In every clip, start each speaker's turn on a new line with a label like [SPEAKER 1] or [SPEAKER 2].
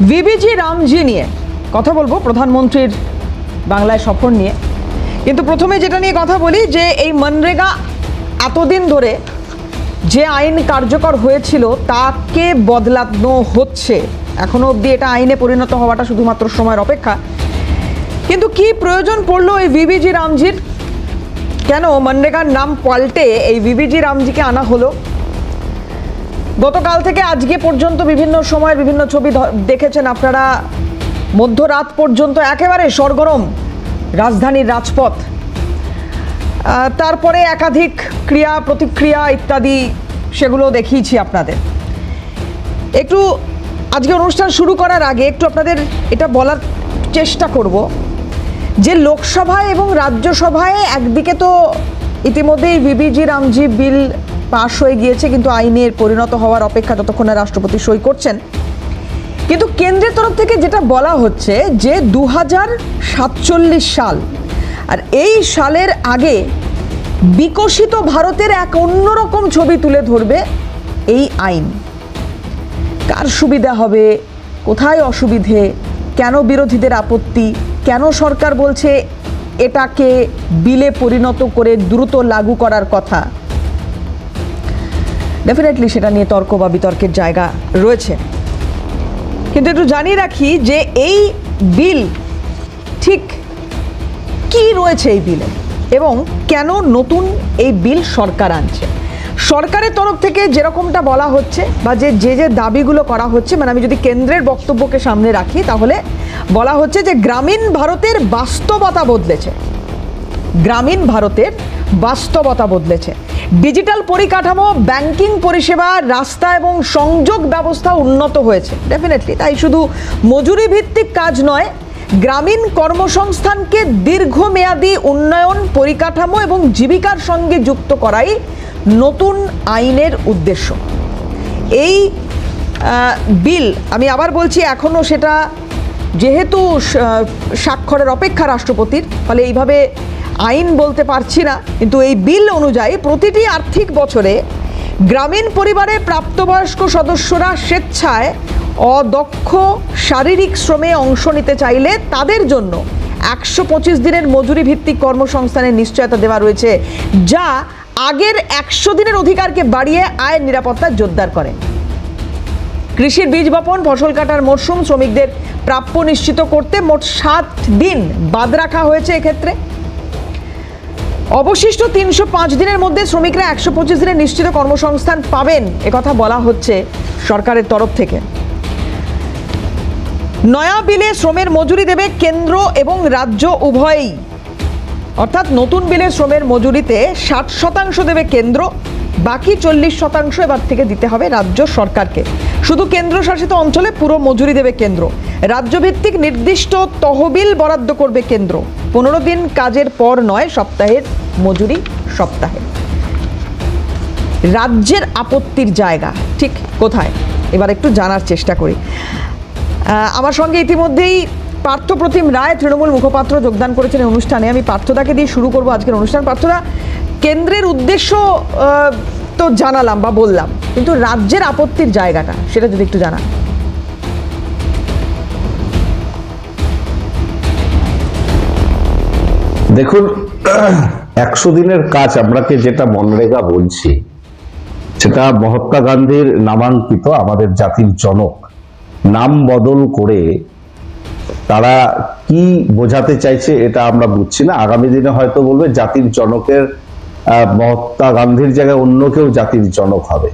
[SPEAKER 1] VBG Ramji নিয়ে কথা বলবো, প্রধানমন্ত্রীর বাংলায় সফর নিয়ে। কিন্তু প্রথমে যেটা নিয়ে কথা বলি যে এই মনরেগা এতদিন ধরে যে আইন কার্যকর হয়েছিল তাকে বদলানো হচ্ছে। এখনো অবধি এটা আইনে পরিণত হওয়াটা শুধুমাত্র সময়ের অপেক্ষা। কিন্তু কি প্রয়োজন পড়লো এই ভিবিজি রামজির? কেন মনরেগার নাম পাল্টে এই ভিবিজি রামজিকে আনা হলো? গতকাল থেকে আজকে পর্যন্ত বিভিন্ন সময়ের বিভিন্ন ছবি দেখেছেন আপনারা। মধ্যরাত পর্যন্ত একেবারে সরগরম রাজধানীর রাজপথ। তারপরে একাধিক ক্রিয়া প্রতিক্রিয়া ইত্যাদি সেগুলো দেখিয়েছি আপনাদের। একটু আজকে অনুষ্ঠান শুরু করার আগে একটু আপনাদের এটা বলার চেষ্টা করব যে লোকসভায় এবং রাজ্যসভায় একদিকে তো ইতিমধ্যেই ভিবিজি রামজি বিল পাশ হয়ে গিয়েছে, কিন্তু আইনের পরিণত হওয়ার অপেক্ষা, যতক্ষণ না রাষ্ট্রপতি সই করছেন। কিন্তু কেন্দ্রের তরফ থেকে যেটা বলা হচ্ছে যে 2047 সাল, আর এই সালের আগে বিকশিত ভারতের এক অন্যরকম ছবি তুলে ধরবে এই আইন। কার সুবিধা হবে, কোথায় অসুবিধে, কেন বিরোধীদের আপত্তি, কেন সরকার বলছে এটাকে বিলে পরিণত করে দ্রুত লাগু করার কথা, ডেফিনেটলি সেটা নিয়ে তর্ক বা বিতর্কের জায়গা রয়েছে। কিন্তু একটু জানিয়ে রাখি যে এই বিল ঠিক কি রয়েছে এই বিলে এবং কেন নতুন এই বিল সরকার আনছে। সরকারের তরফ থেকে যেরকমটা বলা হচ্ছে বা যে দাবিগুলো করা হচ্ছে, মানে আমি যদি কেন্দ্রের বক্তব্যকে সামনে রাখি তাহলে বলা হচ্ছে যে গ্রামীণ ভারতের বাস্তবতা বদলেছে। গ্রামীণ ভারতের বাস্তবতা বদলেছে। ডিজিটাল পরিকাঠামো, ব্যাংকিং পরিষেবা, রাস্তা এবং সংযোগ ব্যবস্থা উন্নত হয়েছে ডেফিনেটলি। তাই শুধু মজুরি ভিত্তিক কাজ নয়, গ্রামীণ কর্মসংস্থানকে দীর্ঘমেয়াদী উন্নয়ন, পরিকাঠামো এবং জীবিকার সঙ্গে যুক্ত করাই নতুন আইনের উদ্দেশ্য। এই বিল, আমি আবার বলছি, এখনও সেটা যেহেতু স্বাক্ষরের অপেক্ষা রাষ্ট্রপতির, ফলে এইভাবে আইন বলতে পারছি না। কিন্তু এই বিল অনুযায়ী প্রতিটি আর্থিক বছরে গ্রামীণ পরিবারে প্রাপ্তবয়স্ক সদস্যরা স্বেচ্ছায় অদক্ষ শারীরিক শ্রমে অংশ নিতে চাইলে তাদের জন্য 125 দিনের মজুরি ভিত্তিক কর্মসংস্থানের নিশ্চয়তা দেওয়া রয়েছে, যা আগের 100 দিনের অধিকারকে বাড়িয়ে আয়ের নিরাপত্তা জোরদার করে। কৃষির বীজ বপন, ফসল কাটার মরশুম, শ্রমিকদের প্রাপ্য নিশ্চিত করতে মোট 7 দিন বাদ রাখা হয়েছে। এক্ষেত্রে অবশিষ্ট 305 দিনের মধ্যে শ্রমিকরা 125 দিনের নিশ্চিত কর্মসংস্থান পাবেন, একথা বলা হচ্ছে সরকারের তরফ থেকে। নয়া বিলে শ্রমের মজুরি দেবে কেন্দ্র এবং রাজ্য উভয়ই, অর্থাৎ নতুন বিলে শ্রমের মজুরিতে 60% দেবে কেন্দ্র, বাকি 40% এবার থেকে দিতে হবে রাজ্য সরকারকে। শুধু কেন্দ্রশাসিত অঞ্চলে পুরো মজুরি দেবে কেন্দ্র। রাজ্যভিত্তিক নির্দিষ্ট তহবিল বরাদ্দ করবে কেন্দ্র। 15 দিন কাজের পর নয়, সপ্তাহের মজুরি সপ্তাহে। রাজ্যের আপত্তির জায়গা ঠিক কোথায় এবার একটু জানার চেষ্টা করি। আমার সঙ্গে ইতিমধ্যেই পার্থপ্রতিম রায়, তৃণমূল মুখপাত্র, যোগদান করেছেন এই অনুষ্ঠানে। আমি পার্থদাকে দিয়ে শুরু করবো আজকের অনুষ্ঠান। পার্থদা, কেন্দ্রের উদ্দেশ্য তো জানালাম বা বললাম, কিন্তু রাজ্যের আপত্তির জায়গাটা সেটা যদি একটু জানা।
[SPEAKER 2] দেখুন, 100 দিনের কাজ আমরাকে যেটা মনরেগা বলছি, সেটা মহাত্মা গান্ধীর নামাঙ্কিত আমাদের জাতির জনক। নাম বদল করে তারা কি বোঝাতে চাইছে এটা আমরা বুঝছি না। আগামী দিনে হয়তো বলবে জাতির জনকের মহাত্মা গান্ধীর জায়গায় অন্য কেউ জাতির জনক হবে,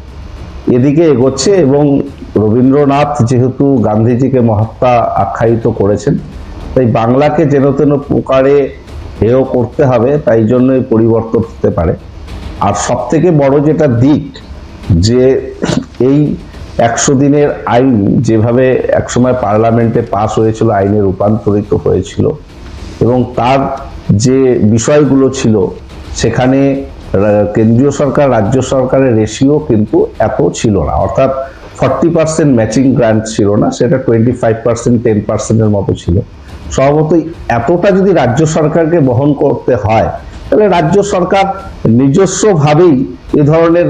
[SPEAKER 2] এদিকে এগোচ্ছে। এবং রবীন্দ্রনাথ যেহেতু গান্ধীজিকে মহাত্মা আখ্যায়িত করেছেন, তাই বাংলাকে যেন তেন প্রকারে হেয় করতে হবে, তাই জন্যই পরিবর্তন হতে পারে। আর সব থেকে বড় যেটা দিক, যে এই 100 দিনের আইন যেভাবে একসময় পার্লামেন্টে পাস হয়েছিল, আইনে রূপান্তরিত হয়েছিল, এবং তার যে বিষয়গুলো ছিল সেখানে কেন্দ্রীয় সরকার রাজ্য সরকারের রেশিও কিন্তু এত ছিল না। অর্থাৎ 40% ম্যাচিং গ্রান্ট ছিল না, সেটা 25%, 10%-এর মতো ছিল। স্বভাবতই এতটা যদি রাজ্য সরকারকে বহন করতে হয়, তাহলে রাজ্য সরকার নিজস্বভাবেই এ ধরনের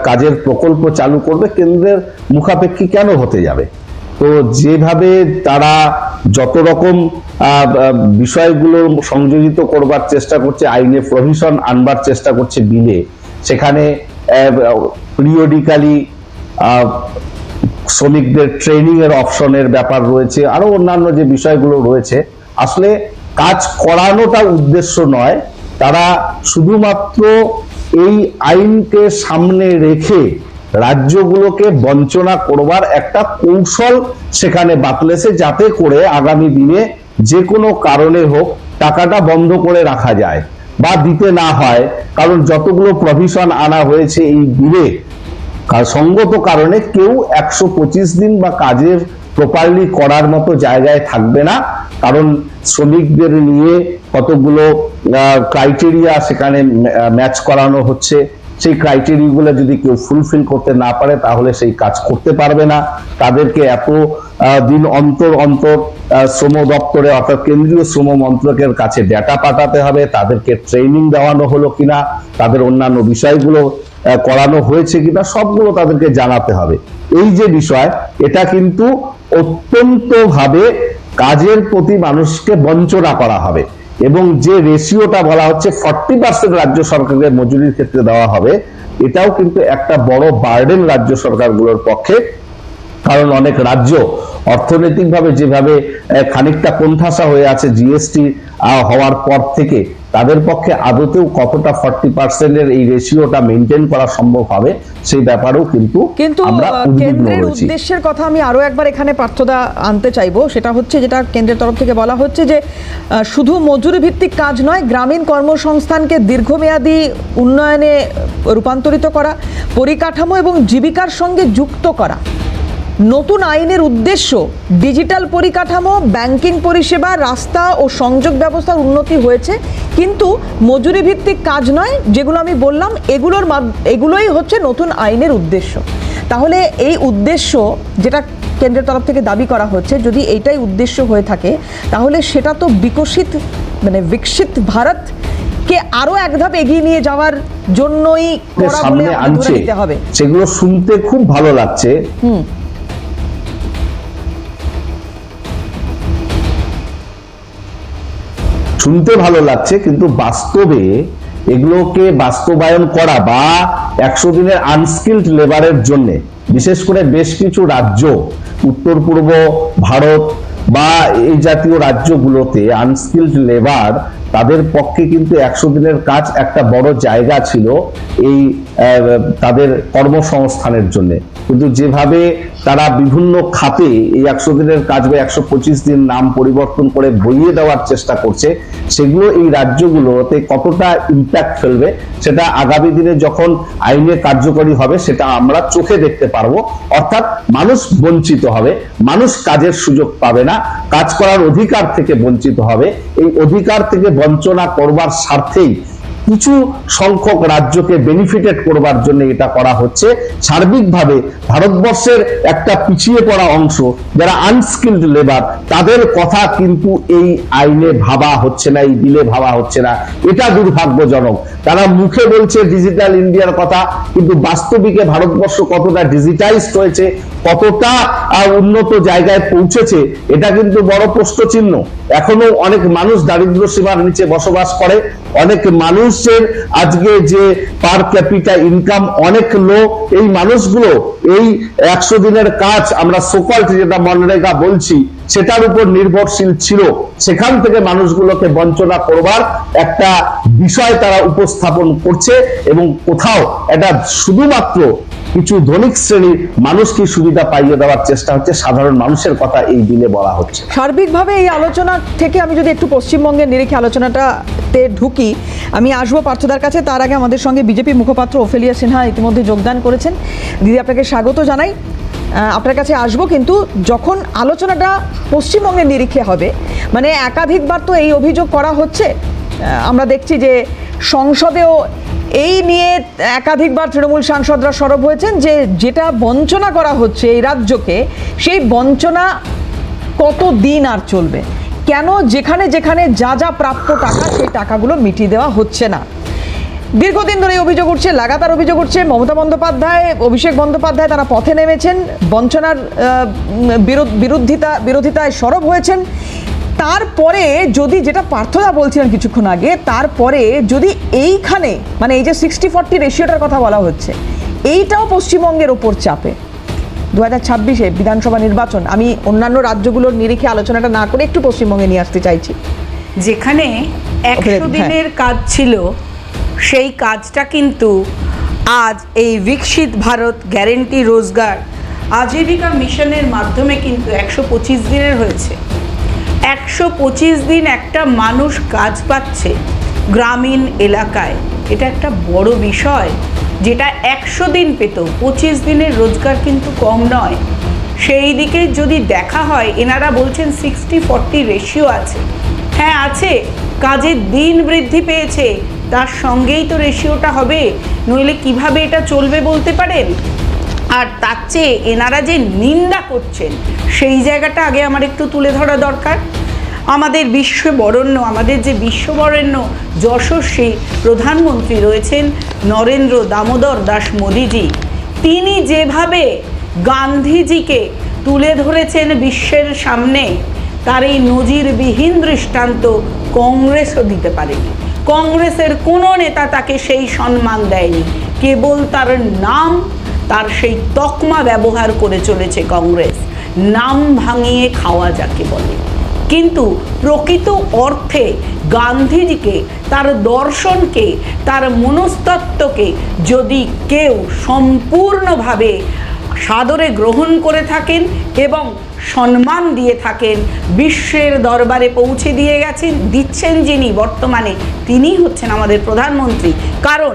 [SPEAKER 2] কাজের প্রকল্প চালু করবে, কেন্দ্রের মুখাপেক্ষী কেন হতে যাবে? তো যেভাবে তারা যত রকম বিষয়গুলো সংযোজিত করবার চেষ্টা করছে, আইনে প্রভিশন আনবার চেষ্টা করছে বিলে, সেখানে পিরিয়ডিক্যালি শ্রমিকদের ট্রেনিং এর অপশনের ব্যাপার রয়েছে, আরো অন্যান্য যে বিষয়গুলো রয়েছে। আসলে কাজ করানোটা উদ্দেশ্য নয়, তারা শুধুমাত্র এই আইনকে সামনে রেখে রাজ্যগুলোকে বঞ্চনা করবার একটা কৌশল সেখানে বাতলেছে, যাতে করে আগামী দিনে যে কোনো কারণে হোক টাকাটা বন্ধ করে রাখা যায় বা দিতে না হয়। কারণ যতগুলো প্রভিশন আনা হয়েছে এই বিলে, সঙ্গত কারণে কেউ 125 দিন বা কাজের প্রপারলি করার মতো জায়গায় থাকবে না। কারণ শ্রমিকদের নিয়ে কতগুলো ক্রাইটেরিয়া সেখানে ম্যাচ করানো হচ্ছে, সেই ক্রাইটেরিয়াগুলো যদি কেউ ফুলফিল করতে না পারে তাহলে সেই কাজ করতে পারবে না। তাদেরকে এত দিন অন্তর অন্তর শ্রম দপ্তরে অর্থাৎ কেন্দ্রীয় শ্রম মন্ত্রকের কাছে ডেটা পাঠাতে হবে, তাদেরকে ট্রেনিং দেওয়ানো হলো কিনা, তাদের অন্যান্য বিষয়গুলো করানো হয়েছে কিনা, সবগুলো তাদেরকে জানাতে হবে। এই যে বিষয়, এটা কিন্তু অত্যন্ত ভাবে কাজের প্রতি মানুষকে বঞ্চনা করা হবে। এবং যে রেশিওটা বলা হচ্ছে 40% রাজ্য সরকারকে মজুরির ক্ষেত্রে দেওয়া হবে, এটাও কিন্তু একটা বড় বার্ডেন রাজ্য সরকারগুলোর পক্ষে। কারণ অনেক রাজ্য অর্থনৈতিকভাবে যেভাবে খানিকটা কোণঠাসা হয়ে আছে জিএসটি হওয়ার পর থেকে, তাদের পক্ষে আদতেও কতটা 40% এর এই রেশিওটা মেনটেন করা সম্ভব হবে সেই ব্যাপারেও কিন্তু আমরা
[SPEAKER 1] কেন্দ্রের উদ্দেশ্যের কথা আমি আরো একবার এখানে পার্থদা আনতে চাইবো। সেটা হচ্ছে যেটা কেন্দ্রের তরফ থেকে বলা হচ্ছে যে শুধু মজুরি ভিত্তিক কাজ নয়, গ্রামীণ কর্মসংস্থানকে দীর্ঘমেয়াদী উন্নয়নে রূপান্তরিত করা, পরিকাঠামো এবং জীবিকার সঙ্গে যুক্ত করা। নতুন আইনের উদ্দেশ্য ডিজিটাল পরিকাঠামো, ব্যাংকিং পরিষেবা, রাস্তা ও সংযোগ ব্যবস্থার উন্নতি হয়েছে, কিন্তু মজুরি ভিত্তিক কাজ নয়, যেগুলো আমি বললাম এগুলোই হচ্ছে নতুন আইনের উদ্দেশ্য। তাহলে এই উদ্দেশ্য যেটা কেন্দ্রের তরফ থেকে দাবি করা হচ্ছে, যদি এইটাই উদ্দেশ্য হয়ে থাকে তাহলে সেটা তো বিকশিত ভারত কে আরো এক ধাপ এগিয়ে নিয়ে যাওয়ার জন্যই করা বলে ধরে নিতে হবে।
[SPEAKER 2] সেগুলো শুনতে খুব ভালো লাগছে, শুনতে ভালো লাগছে, কিন্তু বাস্তবে এগুলোকে বাস্তবায়ন করা বা 100 দিনের আনস্কিলড লেবারের জন্য, বিশেষ করে বেশ কিছু রাজ্য উত্তর পূর্ব ভারত বা এই জাতীয় রাজ্যগুলোতে আনস্কিলড লেবার, তাদের পক্ষে কিন্তু 100 দিনের কাজ একটা বড় জায়গা ছিল এই তাদের কর্মসংস্থানের জন্য। কিন্তু যেভাবে তারা বিভিন্ন খাতে এই 100 দিনের কাজ বা 125 দিন নাম পরিবর্তন করে বইয়ে দেওয়ার চেষ্টা করছে, সেগুলো এই রাজ্যগুলোতে কতটা ইম্প্যাক্ট ফেলবে সেটা আগামী দিনে যখন আইনে কার্যকরী হবে সেটা আমরা চোখে দেখতে পারবো। অর্থাৎ মানুষ বঞ্চিত হবে, মানুষ কাজের সুযোগ পাবে না, কাজ করার অধিকার থেকে বঞ্চিত হবে। এই অধিকার থেকে বঞ্চনা করবার স্বার্থেই কিছু সংখ্যক রাজ্যকে বেনিফিটেড করবার জন্য এটা করা হচ্ছে। সার্বিকভাবে ভারতবর্ষের একটা পিছিয়ে পড়া অংশ যারা আনস্কিলড লেবার, তাদের কথা কিন্তু এই আইনে ভাবা হচ্ছে না, এই বিলে ভাবা হচ্ছে না। এটা দুর্ভাগ্যজনক। তারা মুখে বলছে ডিজিটাল ইন্ডিয়ার কথা, কিন্তু বাস্তবিকে ভারতবর্ষ কতটা ডিজিটাইজড হয়েছে, কতটা উন্নত জায়গায় পৌঁছেছে, এটা কিন্তু বড় প্রশ্নচিহ্ন। এখনো অনেক মানুষ দারিদ্র সীমার নিচে বসবাস করে, অনেক মানুষের আজকে যে পার ক্যাপিটা ইনকাম অনেক লো। এই মানুষগুলো এই 100 দিনের কাজ, আমরা সোকল্ড যেটা মনরেগা বলছি, সেটার উপর নির্ভরশীল ছিল। সেখান থেকে মানুষগুলোকে বঞ্চনা করবার একটা বিষয় তারা উপস্থাপন করছে, এবং কোথাও এটা শুধুমাত্র কিছু ধনিক শ্রেণীর মানুষকে সুবিধা পাইয়ে দেওয়ার চেষ্টা হচ্ছে, সাধারণ মানুষের কথা এই বিলে বলা হচ্ছে।
[SPEAKER 1] সার্বিকভাবে এই আলোচনা থেকে আমি যদি একটু পশ্চিমবঙ্গের নিরিখে আলোচনাটাতে ঢুকি, আমি আসবো পার্থদার কাছে। তার আগে আমাদের সঙ্গে বিজেপি মুখপাত্র ওফেলিয়া সিনহা ইতিমধ্যে যোগদান করেছেন। দিদি, আপনাকে স্বাগত জানাই, আপনার কাছে আসবো। কিন্তু যখন আলোচনাটা পশ্চিমবঙ্গের নিরিখে হবে, মানে একাধিকবার তো এই অভিযোগ করা হচ্ছে, আমরা দেখছি যে সংসদেও এই নিয়ে একাধিকবার তৃণমূল সাংসদরা সরব হয়েছেন যে যেটা বঞ্চনা করা হচ্ছে এই রাজ্যকে, সেই বঞ্চনা কত দিন আর চলবে, কেন যেখানে যেখানে যা যা প্রাপ্য টাকা সেই টাকাগুলো মিটিয়ে দেওয়া হচ্ছে না। দীর্ঘদিন ধরে এই অভিযোগ উঠছে, লাগাতার অভিযোগ উঠছে। মমতা বন্দ্যোপাধ্যায়, অভিষেক বন্দ্যোপাধ্যায় তারা পথে নেমেছেন, বঞ্চনার বিরোধিতায় সরব হয়েছেন। তারপরে যদি, যেটা পার্থদা বলছিলেন কিছুক্ষণ আগে, তারপরে যদি এইখানে মানে এই যে 60-40 রেশিওটার কথা বলা হচ্ছে, এইটাও পশ্চিমবঙ্গের ওপর চাপে 2026-এ বিধানসভা নির্বাচন। আমি অন্যান্য রাজ্যগুলোর নিরিখে আলোচনাটা না করে একটু পশ্চিমবঙ্গে নিয়ে আসতে চাইছি।
[SPEAKER 3] যেখানে 100 দিনের কাজ ছিল, সেই কাজটা কিন্তু আজ এই বিকশিত ভারত গ্যারেন্টি রোজগার আজীবিকা মিশনের মাধ্যমে কিন্তু 125 দিনের হয়েছে। 125 দিন একটা মানুষ কাজ পাচ্ছে গ্রামীণ এলাকায়, এটা একটা বড় বিষয়। যেটা 100 দিন পেত, 25 দিনের রোজগার কিন্তু কম নয়। সেই দিকে যদি দেখা হয়, এনারা বলছেন 60-40 রেশিও আছে। হ্যাঁ আছে, কাজের দিন বৃদ্ধি পেয়েছে, তার সঙ্গেই তো রেশিওটা হবে, নইলে কিভাবে এটা চলবে বলতে পারেন? আর তার চেয়ে এনারা যে নিন্দা করছেন, সেই জায়গাটা আগে আমার একটু তুলে ধরা দরকার। আমাদের আমাদের যে বিশ্ববরেণ্য যশস্বী প্রধানমন্ত্রী রয়েছেন নরেন্দ্র দামোদর দাস মোদিজি, তিনি যেভাবে গান্ধীজিকে তুলে ধরেছেন বিশ্বের সামনে, তার এই নজিরবিহীন দৃষ্টান্ত কংগ্রেসও দিতে পারেনি। কংগ্রেসের কোনো নেতা তাকে সেই সম্মান দেয়নি, কেবল তার নাম, তার সেই তকমা ব্যবহার করে চলেছে কংগ্রেস। নাম ভাঙিয়ে খাওয়া যাকে বলে। কিন্তু প্রকৃত অর্থে গান্ধীজিকে, তার দর্শনকে, তার মনস্তত্ত্বকে যদি কেউ সম্পূর্ণভাবে সাদরে গ্রহণ করে থাকেন এবং সম্মান দিয়ে থাকেন, বিশ্বের দরবারে পৌঁছে দিচ্ছেন যিনি বর্তমানে, তিনিই হচ্ছেন আমাদের প্রধানমন্ত্রী। কারণ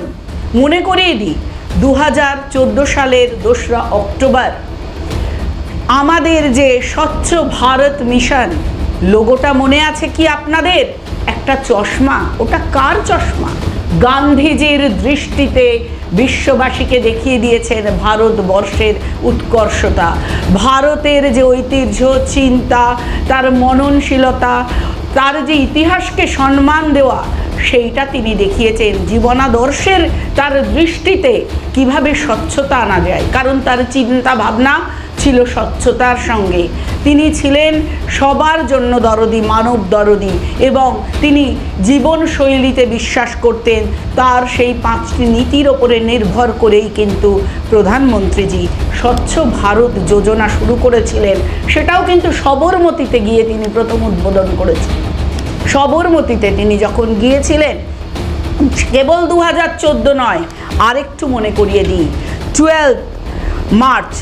[SPEAKER 3] মনে করিয়ে দিই, 2014 সালের 2রা অক্টোবর আমাদের যে স্বচ্ছ ভারত মিশন, লোগোটা মনে আছে কি আপনাদের? একটা চশমা, ওটা কার চশমা? গান্ধীজির দৃষ্টিতে বিশ্ববাসীকে দেখিয়ে দিয়েছেন ভারতবর্ষের উৎকর্ষতা, ভারতের যে ঐতিহ্য, চিন্তা, তার মননশীলতা, তার যে ইতিহাসকে সম্মান দেওয়া, সেইটা তিনি দেখিয়েছেন। জীবনাদর্শের তার দৃষ্টিতে কিভাবে স্বচ্ছতা আনা যায়, কারণ তার চিন্তা ভাবনা ছিল স্বচ্ছতার সঙ্গে। তিনি ছিলেন সবার জন্য দরদি, মানব দরদি, এবং তিনি জীবনশৈলীতে বিশ্বাস করতেন। তার সেই 5টি নীতির ওপরে নির্ভর করেই কিন্তু প্রধানমন্ত্রীজি স্বচ্ছ ভারত যোজনা শুরু করেছিলেন। সেটাও কিন্তু সবরমতীতে গিয়ে তিনি প্রথম উদ্বোধন করেছেন। সবরমতীতে তিনি যখন গিয়েছিলেন, কেবল 2014 নয়, আরেকটু মনে করিয়ে দিই, 12 মার্চ,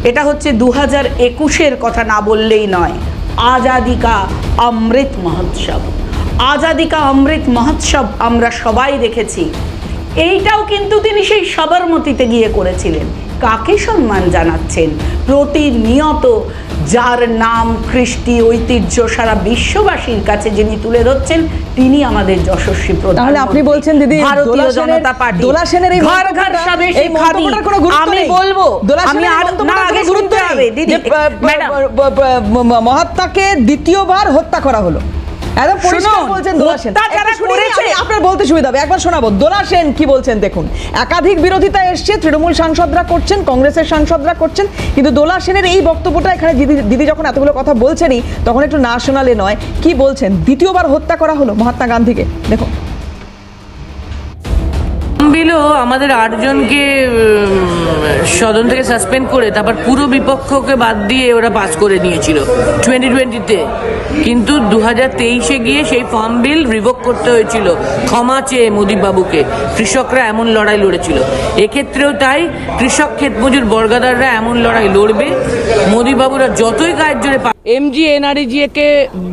[SPEAKER 3] এটা হচ্ছে 2021-এর কথা না বললেই নয়, আজাদি কা অমৃত মহোৎসব। আজাদি কা অমৃত মহোৎসব আমরা সবাই দেখেছি। এইটাও কিন্তু তিনি সেই সবরমতীতে গিয়ে করেছিলেন। কাকে সম্মান জানাচ্ছেন? প্রতিনিয়ত যার নাম, কৃষ্টি, ঐতিহ্য সারা বিশ্ববাসীর কাছে যিনি তুলে ধরছেন, তিনি আমাদের যশস্বী প্রধানমন্ত্রী।
[SPEAKER 1] তাহলে আপনি বলছেন দিদি,
[SPEAKER 3] ভারতীয় জনতা পার্টি,
[SPEAKER 1] দোলা সেনের এই
[SPEAKER 3] ঘর ঘর স্বদেশী খাদি, আমি বলবো, আমি না আগে শুনতে হবে দিদি, ম্যাডাম,
[SPEAKER 1] মহাত্মাকে দ্বিতীয়বার হত্যা করা হলো, একদম পরিষ্কার বলছেন দোলা সেন। আপনার বলতে সুবিধা হবে, একবার শোনাবো দোলা সেন কি বলছেন দেখুন। একাধিক বিরোধিতা এসছে, তৃণমূল সাংসদরা করছেন, কংগ্রেসের সাংসদরা করছেন, কিন্তু দোলা সেনের এই বক্তব্যটা এখানে দিদি যখন এতগুলো কথা বলছেনই, তখন একটু না শোনালে নয়। কি বলছেন? দ্বিতীয়বার হত্যা করা হলো মহাত্মা গান্ধীকে, দেখুন।
[SPEAKER 4] বিলও আমাদের 8 জনকে সদন থেকে সাসপেন্ড করে তারপর পুরো বিপক্ষকে বাদ দিয়ে ওরা পাস করে নিয়েছিল 2020-তে, কিন্তু 2023-এ গিয়ে সেই ফার্ম বিল রিভোক করতে হয়েছিল ক্ষমা চেয়ে মোদীবাবুকে। কৃষকরা এমন লড়াই লড়েছিল, এক্ষেত্রেও তাই কৃষক ক্ষেতমজুর বর্গাদাররা এমন লড়াই লড়বে। মোদীবাবুরা যতই গায়ের জোরে এমজি এনআরইজিকে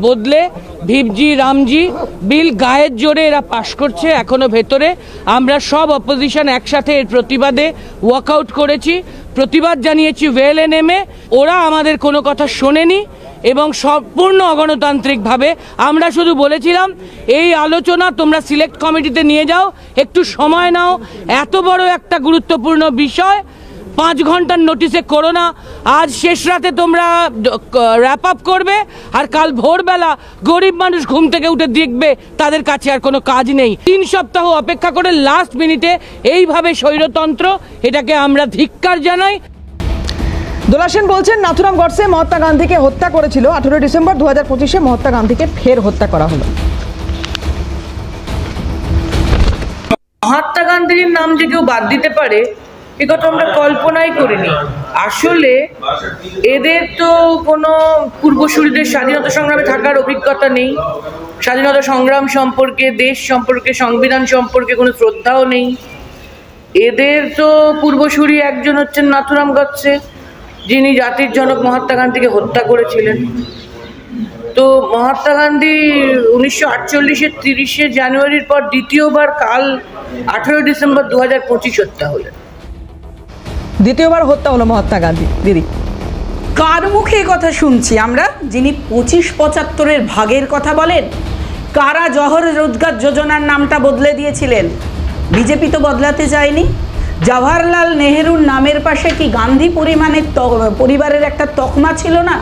[SPEAKER 4] বদলে ভিপজি রামজি বিল গায়ের জোরে এরা পাশ করছে এখনো ভেতরে। আমরা সব অপোজিশন একসাথে এর প্রতিবাদে ওয়াকআউট করেছি, প্রতিবাদ জানিয়েছি ওয়েলে নেমে। ওরা আমাদের কোনো কথা শোনেনি এবং সম্পূর্ণ অগণতান্ত্রিকভাবে আমরা শুধু বলেছিলাম এই আলোচনা তোমরা সিলেক্ট কমিটিতে নিয়ে যাও, একটু সময় নাও, এত বড় একটা গুরুত্বপূর্ণ বিষয় 5 ঘন্টার নোটিশে করো না। আজ শেষ রাতে তোমরা র্যাপ আপ করবে, আর কাল ভোরবেলা গরিব মানুষ ঘুম থেকে উঠে দেখবে তাদের কাছে আর কোনো কাজ নেই। 3 সপ্তাহ অপেক্ষা করে লাস্ট মিনিটে এইভাবে স্বৈরতন্ত্র, এটাকে আমরা ধিক্কার জানাই।
[SPEAKER 1] দোলা সেন বলছেন নাথুরাম গডসে মহাত্মা গান্ধীকে হত্যা করেছিল, 18 ডিসেম্বর 2025-এ মহাত্মা গান্ধীকে ফের হত্যা করা হলো।
[SPEAKER 4] মহাত্মা গান্ধীর নাম যে কেউ বাদ দিতে পারে এ কথা আমরা কল্পনাই করিনি। আসলে এদের তো কোনো পূর্বসূরীদের স্বাধীনতা সংগ্রামে থাকার অভিজ্ঞতা নেই, স্বাধীনতা সংগ্রাম সম্পর্কে, দেশ সম্পর্কে, সংবিধান সম্পর্কে কোনো শ্রদ্ধাও নেই। এদের তো পূর্বসূরী একজন হচ্ছেন নাথুরাম গডসে, যিনি জাতির জনক মহাত্মা গান্ধীকে হত্যা করেছিলেন। তো মহাত্মা গান্ধী 1948-এর 30শে জানুয়ারির পর দ্বিতীয়বার কাল 18 ডিসেম্বর 2025 হত্যা হলেন।
[SPEAKER 1] দ্বিতীয়বার হত্যা হলো মহাত্মা গান্ধী। দিদি,
[SPEAKER 3] কার মুখে এ কথা শুনছি আমরা? যিনি 25-75-এর ভাগের কথা বলেন। কারা জওহর রোজগার যোজনার নামটা বদলে দিয়েছিলেন? বিজেপি তো বদলাতে চায়নি। জওহরলাল নেহেরুর নামের পাশে কি গান্ধী পরিবারের একটা তকমা ছিল না?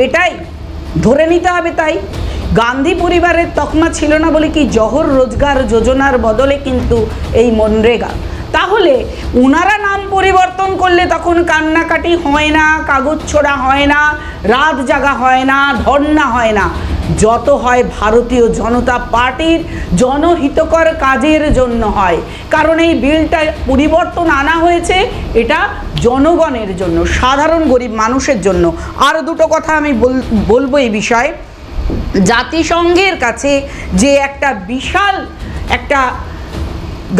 [SPEAKER 3] এটাই ধরে নিতে হবে। তাই গান্ধী পরিবারের তকমা ছিল না বলে কি জওহর রোজগার যোজনার বদলে কিন্তু এই মনরেগা? তাহলে উনারা নাম পরিবর্তন করলে তখন কান্নাকাটি হয় না, কাগজ ছোড়া হয় না, রাত জাগা হয় না, ধর্ণা হয় না। যত হয় ভারতীয় জনতা পার্টির জনহিতকর কাজের জন্য হয়। কারণ এই বিলটা পরিবর্তন আনা হয়েছে, এটা জনগণের জন্য, সাধারণ গরিব মানুষের জন্য। আর দুটো কথা আমি বলবো এই বিষয়ে। জাতিসংঘের কাছে যে একটা বিশাল একটা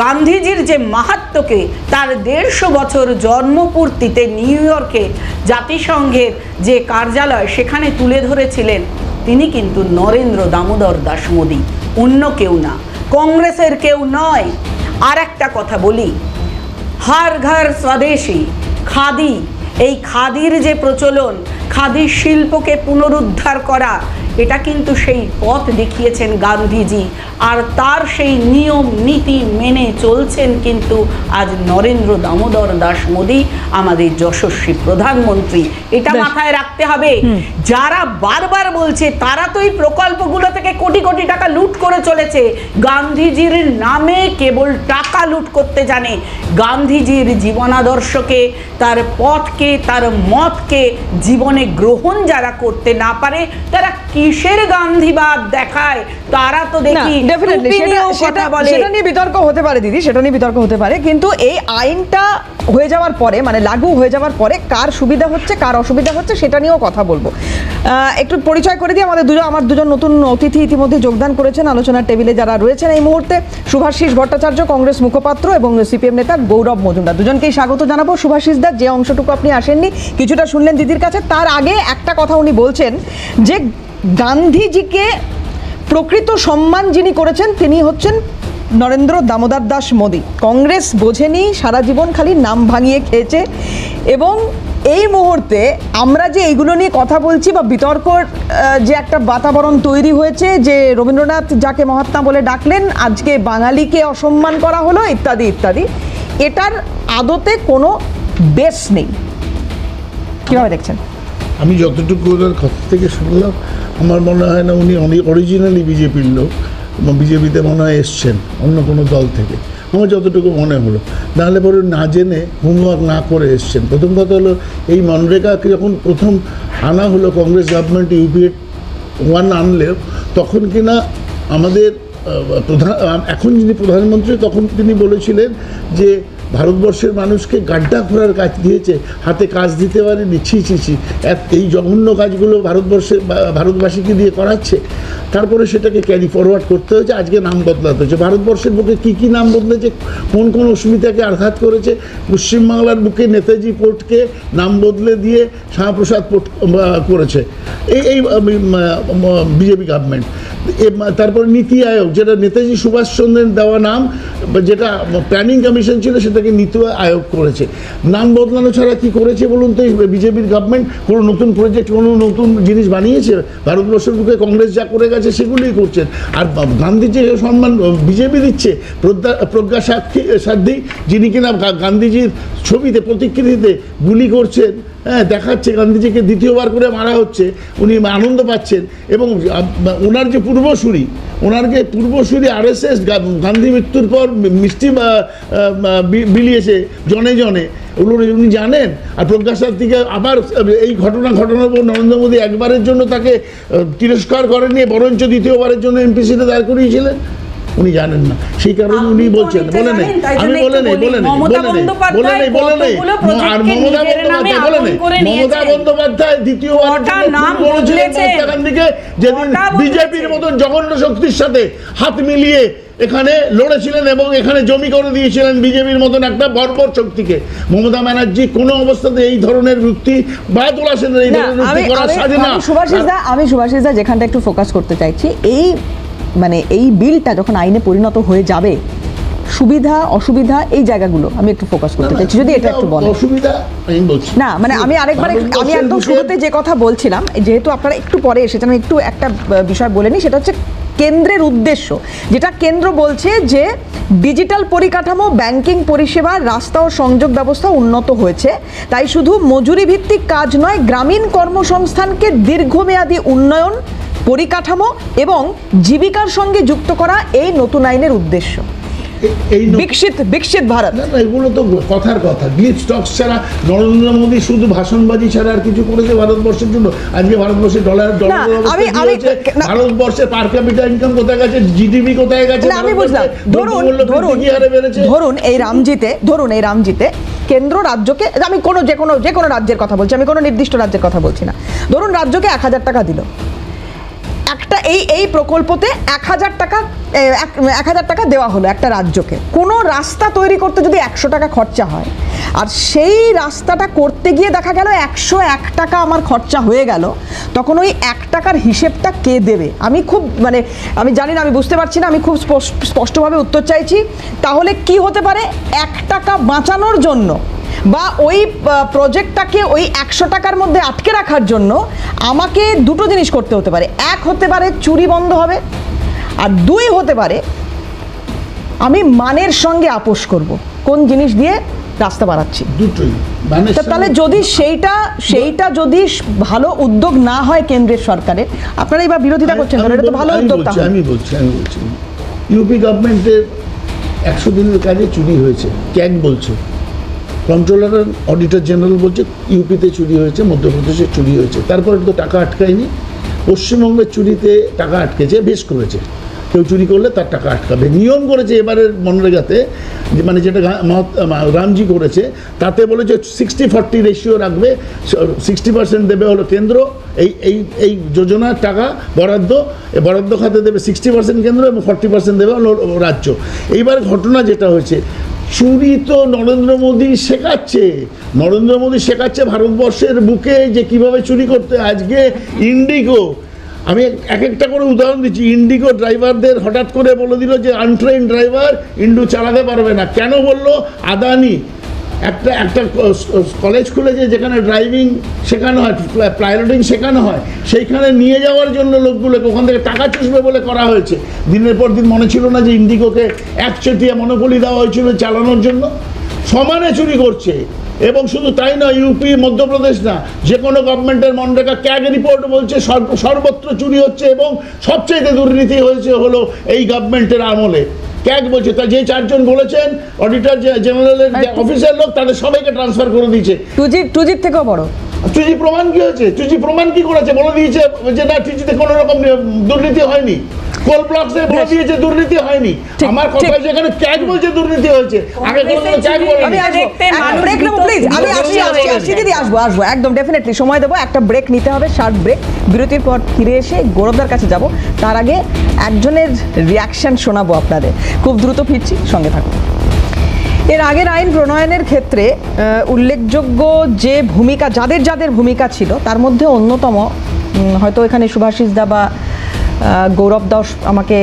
[SPEAKER 3] গান্ধীজির যে মাহাত্ম্যকে তার 150 বছর জন্মপূর্তিতে নিউ ইয়র্কে জাতিসংঘের যে কার্যালয় সেখানে তুলে ধরেছিলেন তিনি কিন্তু নরেন্দ্র দামোদর দাস মোদী, অন্য কেউ না, কংগ্রেসের কেউ নয়। আর একটা কথা বলি, হর ঘর স্বদেশী খাদি, এই খাদির যে প্রচলন, খাদি শিল্পকে পুনরুদ্ধার করা, এটা কিন্তু সেই পথ দেখিয়েছেন গান্ধীজি। আর তার সেই নিয়ম নীতি মেনে চলছেন কিন্তু আজ নরেন্দ্র দামোদর দাস মোদী, আমাদের যশস্বী প্রধানমন্ত্রী। এটা মাথায় রাখতে হবে। যারা বারবার বলছে তারা তো এই প্রকল্পগুলো থেকে কোটি কোটি টাকা লুট করে চলেছে। গান্ধীজির নামে কেবল টাকা লুট করতে জানে। গান্ধীজির জীবনাদর্শকে, তার পথকে, তার মতকে জীবনে গ্রহণ যারা করতে না পারে তারা কিসের গান্ধীবাদ দেখায়? তারা তো দেখি
[SPEAKER 1] সেটা নিয়ে বিতর্ক হতে পারে দিদি, সেটা নিয়ে বিতর্ক হতে পারে। কিন্তু এই আইনটা হয়ে যাওয়ার পরে, মানে লাগু হয়ে যাওয়ার পরে কার সুবিধা হচ্ছে কার অসুবিধা হচ্ছে সেটা নিয়েও কথা বলবো। একটু পরিচয় করে দিই, আমার দুজন নতুন অতিথি ইতিমধ্যে যোগদান করেছেন আলোচনার টেবিলে। যারা রয়েছেন এই মুহূর্তে, শুভাশিস ভট্টাচার্য, কংগ্রেস মুখপাত্র, এবং সিপিএম নেতা গৌরব মজুমদার। দুজনকেই স্বাগত জানাবো। শুভাশিস দা, যে অংশটুকু আপনি আসেননি, কিছুটা শুনলেন দিদির কাছে, তার আগে একটা কথা উনি বলছেন যে গান্ধীজিকে প্রকৃত সম্মান যিনি করেছেন তিনি হচ্ছেন নরেন্দ্র দামোদর দাস মোদী। কংগ্রেস বোঝেনি, সারা জীবন খালি নাম ভাঙিয়ে খেয়েছে। এবং এই মুহূর্তে আমরা যে এইগুলো নিয়ে কথা বলছি বা বিতর্কর যে একটা বাতাবরণ তৈরি হয়েছে, যে রবীন্দ্রনাথ যাকে মহাত্মা বলে ডাকলেন, আজকে বাঙালিকে অসম্মান করা হলো, ইত্যাদি ইত্যাদি, এটার আদতে কোনো বেস নেই। কীভাবে দেখছেন?
[SPEAKER 5] আমি যতটুকু ওনার কথা থেকে শুনলাম, আমার মনে হয় না উনি অরিজিনালি বিজেপির লোক, এবং বিজেপিতে মনে হয় এসছেন অন্য কোনো দল থেকে, আমার যতটুকু মনে হলো। নাহলে পরে না জেনে হোমওয়ার্ক না করে এসছেন। প্রথম কথা হলো, এই মনরেগাকে যখন প্রথম আনা হলো কংগ্রেস গভর্নমেন্ট, ইউপিএ 1 আনলেও তখন কিনা আমাদের এখন যিনি প্রধানমন্ত্রী তখন তিনি বলেছিলেন যে ভারতবর্ষের মানুষকে গাড্ডা খোঁড়ার কাজ দিয়েছে, হাতে কাজ দিতে পারেনি, ছি। এই জঘন্য কাজগুলো ভারতবাসীকে দিয়ে করাচ্ছে। তারপরে সেটাকে ক্যারি ফরওয়ার্ড করতে হয়েছে, আজকে নাম বদলাতে হয়েছে। ভারতবর্ষের বুকে কী নাম বদলেছে, কোন অসুবিধাকে আঘাত করেছে? পশ্চিমবাংলার বুকে নেতাজি পোর্টকে নাম বদলে দিয়ে শ্যামাপ্রসাদ পোর্ট করেছে এই বিজেপি গভর্নমেন্ট। তারপর নীতি আয়োগ, যেটা নেতাজি সুভাষচন্দ্রের দেওয়া নাম, যেটা প্ল্যানিং কমিশন ছিল সেটাকে নীতি আয়োগ করেছে। নাম বদলানো ছাড়া কি করেছে বলুন তো বিজেপির গভর্নমেন্ট? কোনো নতুন প্রজেক্ট, কোনো নতুন জিনিস বানিয়েছে? ভারতবর্ষের বুকে কংগ্রেস যা করে গেছে সেগুলোই করছেন। আর গান্ধীজি সম্মান বিজেপি দিচ্ছে। প্রজ্ঞা সাধ্বী, যিনি কিনা গান্ধীজির ছবিতে প্রতিকৃতিতে গুলি করছেন, হ্যাঁ, দেখাচ্ছে গান্ধীজিকে দ্বিতীয়বার করে মারা হচ্ছে, উনি আনন্দ পাচ্ছেন। এবং ওনার যে পূর্বসূরি, RSS গান্ধী মৃত্যুর পর মিষ্টি বিলিয়েছে জনে জনে, ওগুলো উনি জানেন। আর প্রজ্ঞা সাধ্বীকে আবার এই ঘটনার পর নরেন্দ্র মোদী একবারের জন্য তাকে তিরস্কার করেননি, বরঞ্চ দ্বিতীয়বারের জন্য এমপিসিতে দাঁড় করিয়েছিলেন। উনি জানেন না, সেই কারণে উনি বলছেন, বলে নেই, আমি বলে নেই। আর মমতা বন্দ্যোপাধ্যায় দ্বিতীয়বার মহাত্মা গান্ধীকে যেদিন বিজেপির মতন জঘন্য শক্তির সাথে হাত মিলিয়ে এখানে লড়েছিলেন এবং এখানে জমি করে দিয়েছিলেন বিজেপির মতন একটা বর্বর শক্তিকে, মমতা ব্যানার্জি কোনো অবস্থাতে এই ধরনের যুক্তি বা তোলা সেনের এই ধরনের যুক্তি করা সাজে না।
[SPEAKER 1] আমি সুভাষিস দা যেখানটা একটু ফোকাস করতে চাইছি, এই বিলটা যখন আইনে পরিণত হয়ে যাবে, সুবিধা অসুবিধা এই জায়গাগুলো আমি একটু ফোকাস করতে চাইছি, যদি এটা একটু বলেন।
[SPEAKER 5] অসুবিধা আমি বলছি না,
[SPEAKER 1] মানে আমি একদম শুরুতে যে কথা বলছিলাম, যেহেতু আপনারা একটু পরে এসেছেন, আমি একটু একটা বিষয় বলে নিই, সেটা হচ্ছে কেন্দ্রের উদ্দেশ্য, যেটা কেন্দ্র বলছে যে ডিজিটাল পরিকাঠামো, ব্যাংকিং পরিষেবা, রাস্তা ও সংযোগ ব্যবস্থা উন্নত হয়েছে, তাই শুধু মজুরি ভিত্তিক কাজ নয়, গ্রামীণ কর্মসংস্থানকে দীর্ঘমেয়াদী উন্নয়ন, পরিকাঠামো এবং জীবিকার সঙ্গে যুক্ত করা এই নতুন আইনের উদ্দেশ্য। বিকশিত ভারত,
[SPEAKER 5] না এগুলো তো কথার কথা। গ্লিচ স্টকস ছাড়া নরেন্দ্র মোদী শুধু ভাষণবাজি ছাড়া আর কিছু করেছে ভারতবর্ষের জন্য? আজকে ভারতবর্ষের ডলার ভারতবর্ষের পার ক্যাপিটা ইনকাম কোথায় গেছে, জিডিপি কোথায় গেছে?
[SPEAKER 1] আমি বুঝলাম। ধরুন এই রামজিতে কেন্দ্র রাজ্যকে, আমি যে কোনো রাজ্যের কথা বলছি, আমি কোনো নির্দিষ্ট রাজ্যের কথা বলছি না, ধরুন রাজ্যকে 1000 টাকা দিল একটা, এই প্রকল্পতে 1000 টাকা দেওয়া হলো একটা রাজ্যকে। কোনো রাস্তা তৈরি করতে যদি 100 টাকা খরচা হয়, আর সেই রাস্তাটা করতে গিয়ে দেখা গেল 101 টাকা আমার খরচা হয়ে গেল, তখন ওই 1 টাকার হিসেবটা কে দেবে? আমি জানি না, আমি বুঝতে পারছি না, আমি খুব স্পষ্টভাবে উত্তর চাইছি। তাহলে কি হতে পারে? 1 টাকা বাঁচানোর জন্য বা ওই প্রজেক্টটাকে ওই 100 টাকার মধ্যে আটকে রাখার জন্য আমাকে দুটো জিনিস করতে হতে পারে। এক হতে পারে চুরি বন্ধ হবে, আর 2 হতে পারে আমি মানের সঙ্গে আপোষ করব কোন জিনিস দিয়ে রাস্তা বানাচ্ছি।
[SPEAKER 5] দুটোই।
[SPEAKER 1] তাহলে যদি সেইটা যদি ভালো উদ্যোগ না হয় কেন্দ্রের সরকারের, আপনারা এবার বিরোধিতা করছেন, এটা তো ভালো উদ্যোগ।
[SPEAKER 5] আমি বলছি ইউপি গভর্নমেন্টের 100 দিনের কাজে চুরি হয়েছে, ক্যাগ বলছে, কন্ট্রোলার অডিটর জেনারেল বলছে ইউপিতে চুরি হয়েছে, মধ্যপ্রদেশে চুরি হয়েছে। তারপরে তো টাকা আটকায়নি। পশ্চিমবঙ্গের চুরিতে টাকা আটকেছে, বেশ করেছে। কেউ চুরি করলে তার টাকা আটকাবে, নিয়ম করেছে এবারের মনরেগাতে, যেটা রামজি করেছে, তাতে বলেছে 60-40 রেশিও রাখবে, 60% দেবে হলো কেন্দ্র, এই যোজনার টাকা বরাদ্দ খাতে দেবে 60% কেন্দ্র এবং 40% দেবে হলো রাজ্য। এইবার ঘটনা যেটা হয়েছে, চুরি তো নরেন্দ্র মোদী শেখাচ্ছে ভারতবর্ষের বুকে যে কিভাবে চুরি করতে। আজকে ইন্ডিগো, আমি একটা করে উদাহরণ দিচ্ছি, ইন্ডিগো ড্রাইভারদের হঠাৎ করে বলে দিল যে আনট্রেন্ড ড্রাইভার ইন্ডু চালাতে পারবে না। কেন বললো? আদানি একটা কলেজ খুলেছে যেখানে ড্রাইভিং শেখানো হয়, পাইলটিং শেখানো হয়, সেইখানে নিয়ে যাওয়ার জন্য লোকগুলোকে ওখান থেকে টাকা চুষবে বলে করা হয়েছে। দিনের পর দিন মনে ছিল না যে ইন্ডিগোকে একচেটিয়া মনোপলি দেওয়া হয়েছিল চালানোর জন্য? সমানে চুরি করছে। এবং শুধু তাই নয়, ইউপি, মধ্যপ্রদেশ না, যে কোনো গভর্নমেন্টের মনরেগা ক্যাগ রিপোর্ট বলছে সর্বত্র চুরি হচ্ছে এবং সবচেয়ে দুর্নীতি হয়েছে হলো এই গভর্নমেন্টের আমলে। ক্যাগ বলছে, তা যে 4 জন বলেছেন অডিটর জেনারেলের অফিসের লোক, তাদের সবাইকে ট্রান্সফার করে দিয়েছে।
[SPEAKER 1] টুজির থেকেও বড়
[SPEAKER 5] টুজি প্রমাণ কি হয়েছে? টুজি প্রমাণ কি করেছে? বলে দিয়েছে যে না, টুজিতে কোনো রকম দুর্নীতি হয়নি। কোল ব্লকসে বলে দিয়েছে দুর্নীতি হয়নি। আমার কথা যেখানে ক্যাগ বলছে দুর্নীতি হয়েছে, আগে কোনো ক্যাগ বলেনি।
[SPEAKER 1] আমি আসবো একদম ডেফিনেটলি সময় দেবো। একটা ব্রেক নিতে হবে, শার্ট ব্রেক। বিরতির পর ফিরে এসে গৌরবদার কাছে যাব। তার আগে একজনের রিয়াকশন শোনাবো আপনাদের। খুব দ্রুত ফিরছি, সঙ্গে থাকুন। এর আগের আইন প্রণয়নের ক্ষেত্রে উল্লেখযোগ্য যে ভূমিকা, যাদের ভূমিকা ছিল, তার মধ্যে অন্যতম, হয়তো এখানে সুভাষিস দা বা গৌরব দাস আমাকে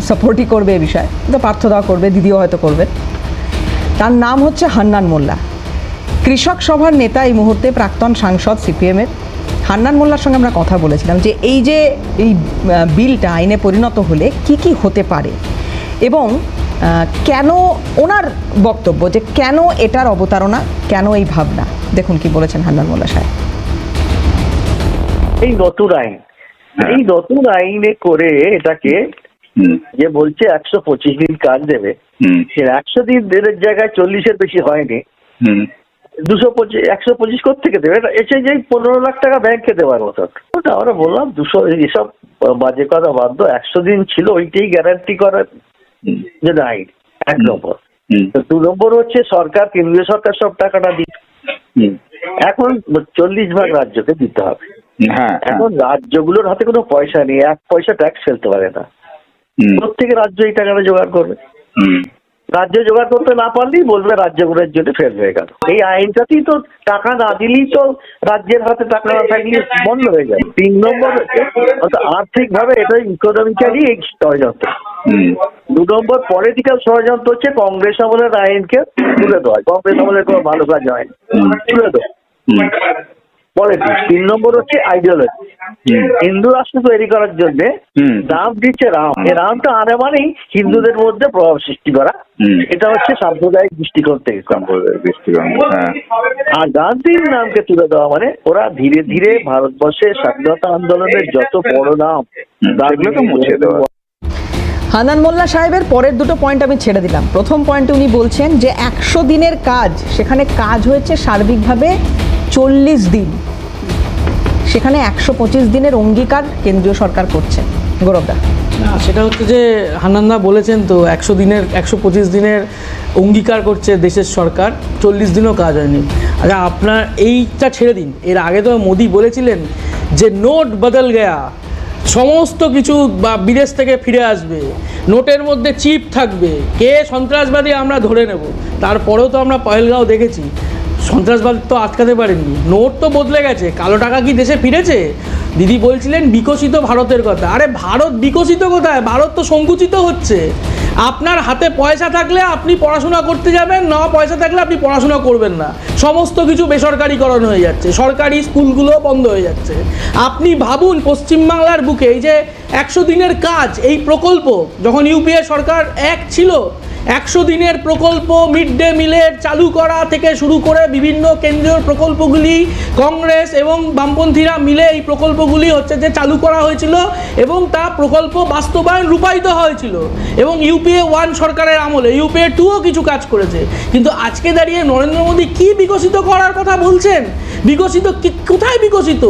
[SPEAKER 1] সাপোর্টই করবে এ বিষয়ে, তো পার্থ দা করবে, দিদিও হয়তো করবে। তার নাম হচ্ছে হান্নান মোল্লা, কৃষক সভার নেতা, এই মুহূর্তে প্রাক্তন সাংসদ সিপিএমের। হান্নান মোল্লার সঙ্গে আমরা কথা বলেছিলাম যে এই বিলটা আইনে পরিণত হলে কি কি হতে পারে এবং কেন, ওনার বক্তব্য যে কেন এটার অবতারণা, কেন এই ভাবনা। দেখুন কি বলেছেন হান্নান মোল্লা সাহেব।
[SPEAKER 6] এই নতুন আইনে করে এটাকে যে বলছে 125 দিন কাজ দেবে, সে 100 দিনের জায়গায় 40-এর বেশি হয়নি। 125 কোত্থেকে দেবে? এসে যে 15 লাখ টাকা ব্যাংকে দেওয়ার মতো। ওটা আমরা বললাম 200, এসব বাজে কথা বাধ্য, 100 দিন ছিল ওইটাই গ্যারান্টি করার জন্য আইন, 1 নম্বর। 2 নম্বর হচ্ছে সরকার, কেন্দ্রীয় সরকার সব টাকাটা দিচ্ছে, এখন 40 ভাগ রাজ্যকে দিতে হবে। এখন রাজ্যগুলোর হাতে কোনো পয়সা নেই, 1 পয়সা ট্যাক্স ফেলতে পারে না। প্রত্যেক রাজ্য এই টাকাটা জোগাড় করবে, রাজ্য জোগাড় করতে না পারলেই বলবে রাজ্যগুলোর জন্য ফেল হয়ে গেল। এই আইনটাতেই তো টাকা না দিলেই তো রাজ্যের হাতে টাকা না থাকলে বন্ধ হয়ে যাবে। 3 নম্বর হচ্ছে আর্থিক ভাবে এটা ইকোনমিক্যালি ষড়যন্ত্র। 2 নম্বর পলিটিক্যাল ষড়যন্ত্র হচ্ছে কংগ্রেস আমলের আইনকে তুলে দেওয়া, কংগ্রেস আমলের কোনো ভালো কাজ হয় তুলে দেওয়া পলিটিক্স। 3 নম্বর হচ্ছে আইডিওলজি, হিন্দু রাষ্ট্র তৈরি করার জন্য রাম দিচ্ছে, রামটা আনে মানেই হিন্দুদের মধ্যে প্রভাব সৃষ্টি করা, এটা হচ্ছে সাম্প্রদায়িক দৃষ্টিকোণ থেকে। আর গান্ধীর নামকে তুলে দেওয়া মানে ওরা ধীরে ধীরে ভারতবর্ষের স্বাধীনতা আন্দোলনের যত বড় নাম সেগুলোকে মুছে দেওয়া।
[SPEAKER 1] হান্নান মোল্লা সাহেবের পরের দুটো পয়েন্ট আমি ছেড়ে দিলাম। প্রথম পয়েন্টে উনি বলছেন যে 100 দিনের কাজ, সেখানে কাজ হয়েছে সার্বিকভাবে 40 দিন, সেখানে 125 দিনের অঙ্গীকার কেন্দ্রীয় সরকার করছে। গৌরবদা,
[SPEAKER 7] না সেটা হচ্ছে যে হান্নানদা বলেছেন তো 125 দিনের অঙ্গীকার করছে দেশের সরকার, 40 দিনও কাজ হয়নি। আচ্ছা আপনার এইটা ছেড়ে দিন, এর আগে তো মোদি বলেছিলেন যে নোট বদল গয়া, সমস্ত কিছু বা বিদেশ থেকে ফিরে আসবে, নোটের মধ্যে চিপ থাকবে, কে সন্ত্রাসবাদী আমরা ধরে নেব। তারপরেও তো আমরা পহেলগাঁও দেখেছি, সন্ত্রাসবাদ তো আটকাতে পারেননি। নোট তো বদলে গেছে, কালো টাকা কি দেশে ফিরেছে? দিদি বলছিলেন বিকশিত ভারতের কথা, আরে ভারত বিকশিত কোথায়? ভারত তো সংকুচিত হচ্ছে। আপনার হাতে পয়সা থাকলে আপনি পড়াশোনা করতে যাবেন, না পয়সা থাকলে আপনি পড়াশোনা করবেন না। সমস্ত কিছু বেসরকারিকরণ হয়ে যাচ্ছে, সরকারি স্কুলগুলো বন্ধ হয়ে যাচ্ছে। আপনি ভাবুন পশ্চিমবাংলার বুকে এই যে 100 দিনের কাজ, এই প্রকল্প যখন ইউপিএ সরকার ছিল, 100 দিনের প্রকল্প, মিড ডে মিলের চালু করা থেকে শুরু করে বিভিন্ন কেন্দ্রীয় প্রকল্পগুলি কংগ্রেস এবং বামপন্থীরা মিলে এই প্রকল্পগুলি হচ্ছে যে চালু করা হয়েছিল এবং তা প্রকল্প বাস্তবায়ন রূপায়িত হয়েছিল। এবং ইউপিএ 1 সরকারের আমলে ইউপিএ 2ও কিছু কাজ করেছে। কিন্তু আজকে দাঁড়িয়ে নরেন্দ্র মোদী কি বিকশিত করার কথা বলছেন? বিকশিত কোথায় বিকশিত?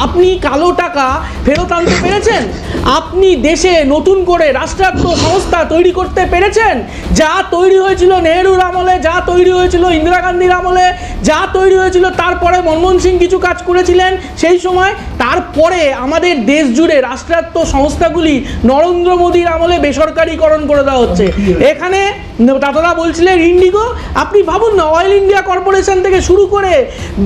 [SPEAKER 7] আপনি কালো টাকা ফেরত আনতে পেরেছেন? আপনি দেশে নতুন করে রাষ্ট্রায়ত্ত সংস্থা তৈরি করতে পেরেছেন? যা তৈরি হয়েছিল নেহরুর আমলে, যা তৈরি হয়েছিল ইন্দিরা গান্ধীর আমলে, যা তৈরি হয়েছিল তারপরে মনমোহন সিং কিছু কাজ করেছিলেন সেই সময়, তারপরে আমাদের দেশ জুড়ে রাষ্ট্রায়ত্ত সংস্থাগুলি নরেন্দ্র মোদীর আমলে বেসরকারীকরণ করে দেওয়া হচ্ছে। এখানে দাদারা বলছিলেন ইন্ডিগো, আপনি ভাবুন না, অয়েল ইন্ডিয়া কর্পোরেশন থেকে শুরু করে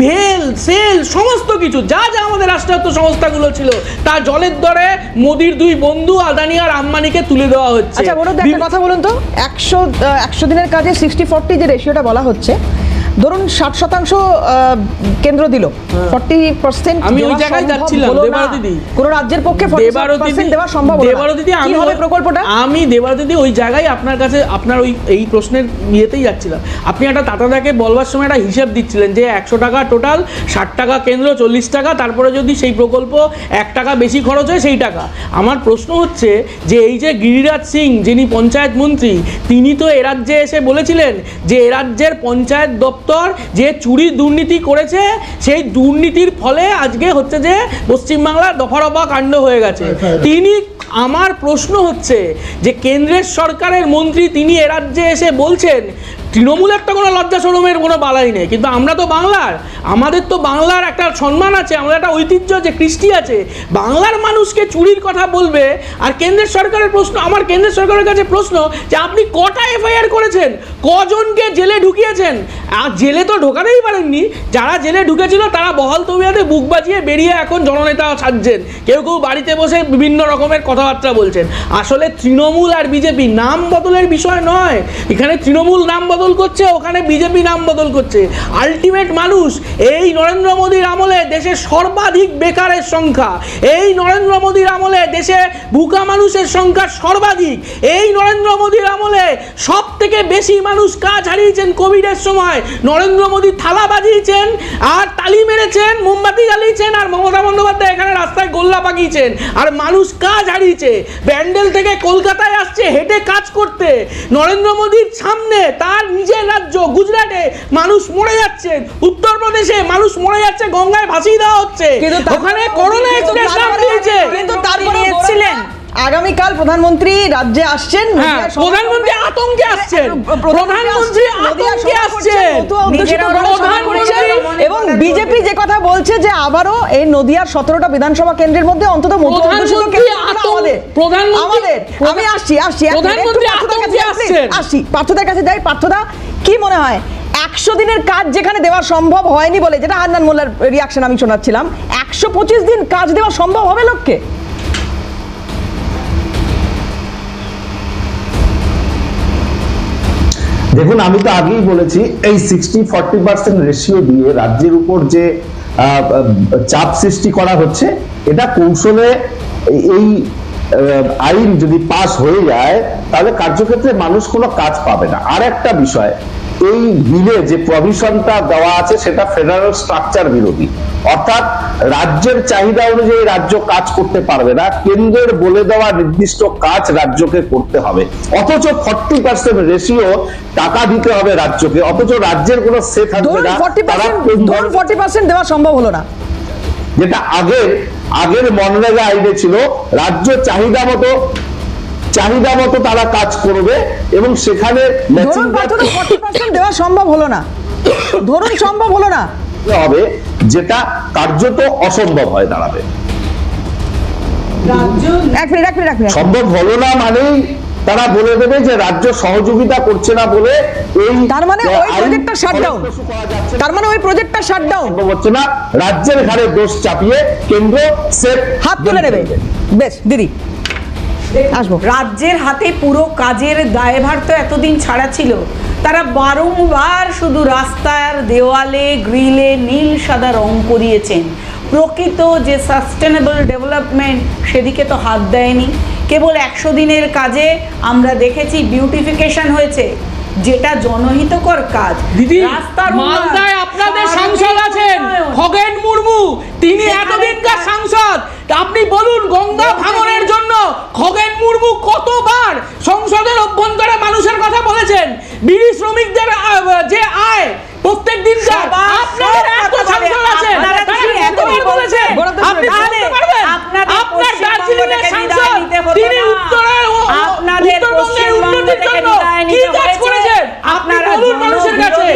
[SPEAKER 7] ভেল, সেল, সমস্ত কিছু যা যা আমাদের রাষ্ট্রায়ত্ত সংস্থাগুলো ছিল তা জলের দরে মোদির 2 বন্ধু আদানি আর আম্বানিকে তুলে দেওয়া হচ্ছে।
[SPEAKER 1] আচ্ছা বলুন একটা কথা বলুন তো, 100 দিনের কাজে 60-40 যে রেশিওটা বলা হচ্ছে, ধরুন 60% কেন্দ্র দিল, 40%
[SPEAKER 7] আমি ওই জায়গায় যাচ্ছিলাম দেবারদিদি,
[SPEAKER 1] কোন রাজ্যের পক্ষে 40% দেওয়া সম্ভব হলো না।
[SPEAKER 7] দেবারদিদি
[SPEAKER 1] কি হবে প্রকল্পটা?
[SPEAKER 7] আমি দেবারদিদি ওই জায়গায় আপনার কাছে আপনার এই প্রশ্নের ইয়েতেই যাচ্ছিলাম। আপনি একটা টাটাদাকে বলবার সময় একটা হিসেব দিচ্ছিলেন যে 100 টাকা টোটাল, 60 টাকা কেন্দ্র, 40 টাকা, তারপরে যদি সেই প্রকল্প 1 টাকা বেশি খরচ হয় সেই টাকা। আমার প্রশ্ন হচ্ছে যে এই যে গিরিরাজ সিং যিনি পঞ্চায়েত মন্ত্রী, তিনি তো এ রাজ্যে এসে বলেছিলেন যে এ রাজ্যের পঞ্চায়েত দপ্তর যে চুরি দুর্নীতি করেছে, সেই দুর্নীতির ফলে আজকে হচ্ছে যে পশ্চিমবাংলার দফা রফা কাণ্ড হয়ে গেছে। তিনি, আমার প্রশ্ন হচ্ছে যে কেন্দ্রের সরকারের মন্ত্রী তিনি এ রাজ্যে এসে বলছেন তৃণমূলের তো কোনো লজ্জা শরমের কোনো বালাই নেই, কিন্তু আমরা তো বাংলার, আমাদের তো বাংলার একটা সম্মান আছে, আমাদের একটা ঐতিহ্য আছে, কৃষ্টি আছে। বাংলার মানুষকে চুরির কথা বলবে, আর কেন্দ্রের সরকারের প্রশ্ন, আমার কেন্দ্রের সরকারের কাছে প্রশ্ন যে আপনি কটা এফআইআর করেছেন, কজনকে জেলে ঢুকিয়েছেন? আর জেলে তো ঢোকাতেই পারেননি, যারা জেলে ঢুকেছিল তারা বহাল তবিয়াতে বুক বাজিয়ে বেরিয়ে এখন জননেতা সাজছেন, কেউ কেউ বাড়িতে বসে বিভিন্ন রকমের কথাবার্তা বলছেন। আসলে তৃণমূল আর বিজেপি নাম বদলের বিষয় নয়, এখানে তৃণমূল নাম বদল করছে, ওখানে বিজেপি নাম বদল করছে। আলটিমেট মানুষ, এই নরেন্দ্র মোদীর আমলে দেশে সর্বাধিক বেকারের সংখ্যা, এই নরেন্দ্র মোদীর আমলে দেশে ভুকা মানুষের সংখ্যা সর্বাধিক, এই নরেন্দ্র মোদীর আমলে সব থেকে বেশি মানুষ কাজ হারিয়েছেন কোভিডের সময়। নরেন্দ্র মোদী থালা বাজিয়েছেন আর তালি মেরেছেন, মোমবাতি জ্বালিয়েছেন, আর মমতা বন্দ্যোপাধ্যায় এখানে রাস্তায় গোল্লা পাকিয়েছেন, আর মানুষ কাজ হারিয়েছে। ব্যান্ডেল থেকে কলকাতায় আসছে হেঁটে কাজ করতে। নরেন্দ্র মোদীর সামনে তার নিজের রাজ্য গুজরাটে মানুষ মরে যাচ্ছে, উত্তরপ্রদেশে মানুষ মরে যাচ্ছে, গঙ্গায় ভাসিয়ে দেওয়া হচ্ছে, ওখানে করোনা এক্সপ্রেস নাম দিয়েছে।
[SPEAKER 1] কিন্তু তারপরে এসেছিলেন আগামীকাল প্রধানমন্ত্রী রাজ্যে আসছেন,
[SPEAKER 7] প্রধানমন্ত্রী আতঙ্কে আসছেন, প্রধানমন্ত্রী আতঙ্কে আসছেন,
[SPEAKER 1] এবং বিজেপি যে কথা বলছে যে আবারও এই নদিয়ার 17টা বিধানসভা কেন্দ্রের মধ্যে অন্তত আমি আসছি পার্থদার কাছে যাই। পার্থদা, কি মনে হয় 100 দিনের কাজ যেখানে দেওয়া সম্ভব হয়নি বলে, যেটা হান্নান মোল্লার রিয়াকশন আমি শোনাচ্ছিলাম, 125 দিন কাজ দেওয়া সম্ভব হবে লোককে?
[SPEAKER 2] দেখুন, আমি তো আগেই বলেছি এই 60-40% রেশিও দিয়ে রাজ্যের উপর যে চাপ সৃষ্টি করা হচ্ছে, এটা কৌশলে এই আইন যদি পাস হয়ে যায় তাহলে কার্যক্ষেত্রে মানুষ কোনো কাজ পাবে না। আর একটা বিষয়, এই বিলে যে প্রভিশনটা দেওয়া আছে সেটা ফেডারেল স্ট্রাকচার বিরোধী, অর্থাৎ রাজ্যের চাহিদা অনুযায়ী রাজ্য কাজ করতে পারবে না, কেন্দ্রের বলে দেওয়া নির্দিষ্ট কাজ রাজ্যকে করতে হবে, অথচ 40% রেশিও টাকা দিতে হবে রাজ্যকে, অথচ রাজ্যের কোনো সে থাকবে না।
[SPEAKER 1] 40% দেওয়া সম্ভব হলো না,
[SPEAKER 2] যেটা আগের মনরেগা আইনে ছিল, রাজ্য চাহিদা মতো তারা কাজ করবে এবং সেখানে
[SPEAKER 1] 40% দেওয়া সম্ভব হলো না, ধরুন সম্ভব হলো না
[SPEAKER 2] হবে, যেটা কার্যত অসম্ভব হয়ে দাঁড়াবে। সম্ভব হলো না মানেই তারা বলে দেবে যে রাজ্য সহযোগিতা করছে না বলে এই,
[SPEAKER 1] তার মানে ওই প্রজেক্টটা শাটডাউন, তার মানে ওই প্রজেক্টটা শাটডাউন
[SPEAKER 2] হচ্ছে না, রাজ্যের ঘাড়ে দোষ চাপিয়ে কেন্দ্র সেফ
[SPEAKER 1] হাত তুলে নেবে। বেশ দিদি আসবো।
[SPEAKER 3] রাজ্যের হাতে পুরো কাজের দায়ভার তো এতদিন ছাড়া ছিল, তারা বারংবার শুধু রাস্তার দেওয়ালে গ্রিলে নীল সাদা রং করিয়েছেন, প্রকৃত যে সাস্টেনেবল ডেভেলপমেন্ট সেদিকে তো হাত দেয়নি। কেবল 100 দিনের কাজে আমরা দেখেছি বিউটিফিকেশন হয়েছে, যেটা জনহিতকর কাজ।
[SPEAKER 7] দিদি,
[SPEAKER 3] রাস্তার
[SPEAKER 7] মালদায় আপনাদের সাংসদ আছেন খগেন মুর্মু, তিনি এতদিনকার সাংসদ। আপনি বলুন, গঙ্গা ভাঙনের জন্য খগেন মুর্মু কতবার সংসদের অভ্যন্তরে মানুষের কথা বলেছেন, বিড়ি শ্রমিকদের যে আয় প্রত্যেক দিন আপনাদের এত সাংসদ আছেন, এতবার বলেছেন, আপনি বলতে পারবেন আপনার দার্জিলিংয়ের সাংসদ তিনি উত্তরবঙ্গের উন্নতির জন্য কি কাজ করেছেন? আপনারা বলুন মানুষের কাছে,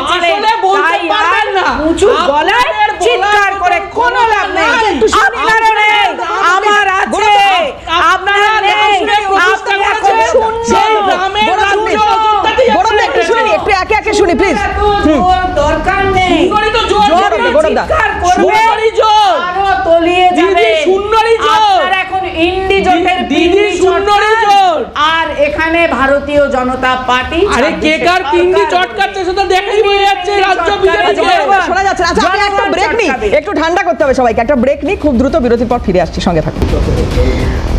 [SPEAKER 7] আসলে বলতে পারবেন না,
[SPEAKER 3] উঁচু গলায় চিৎকার করে কোনো লাভ নেই। আপনারা নেই, আমার আছে, আপনারা নেই, আপনি এখন
[SPEAKER 7] সেই গ্রামের রাজ্য
[SPEAKER 1] একটু একে একে শুনি প্লিজ।
[SPEAKER 3] দরকার নেই,
[SPEAKER 1] চিৎকার
[SPEAKER 3] করবে, আরো তলিয়ে যাবে। আপনারা এখন ইন্ডি জোটের
[SPEAKER 7] দিদি সুন্দরী জোট,
[SPEAKER 3] আর এখানে ভারতীয় জনতা পার্টি।
[SPEAKER 7] আরে কে কার তিনটি চটকাচ্ছে সেটা দেখেই বোঝা যাচ্ছে রাজ্য বিজেপিকে
[SPEAKER 1] শোনা যাচ্ছে। আচ্ছা, আমি একটা ব্রেক নিই, একটু ঠান্ডা করতে হবে সবাইকে, একটা ব্রেক নিই, খুব দ্রুত বিরতির পর ফিরে আসছি, সঙ্গে থাকুন।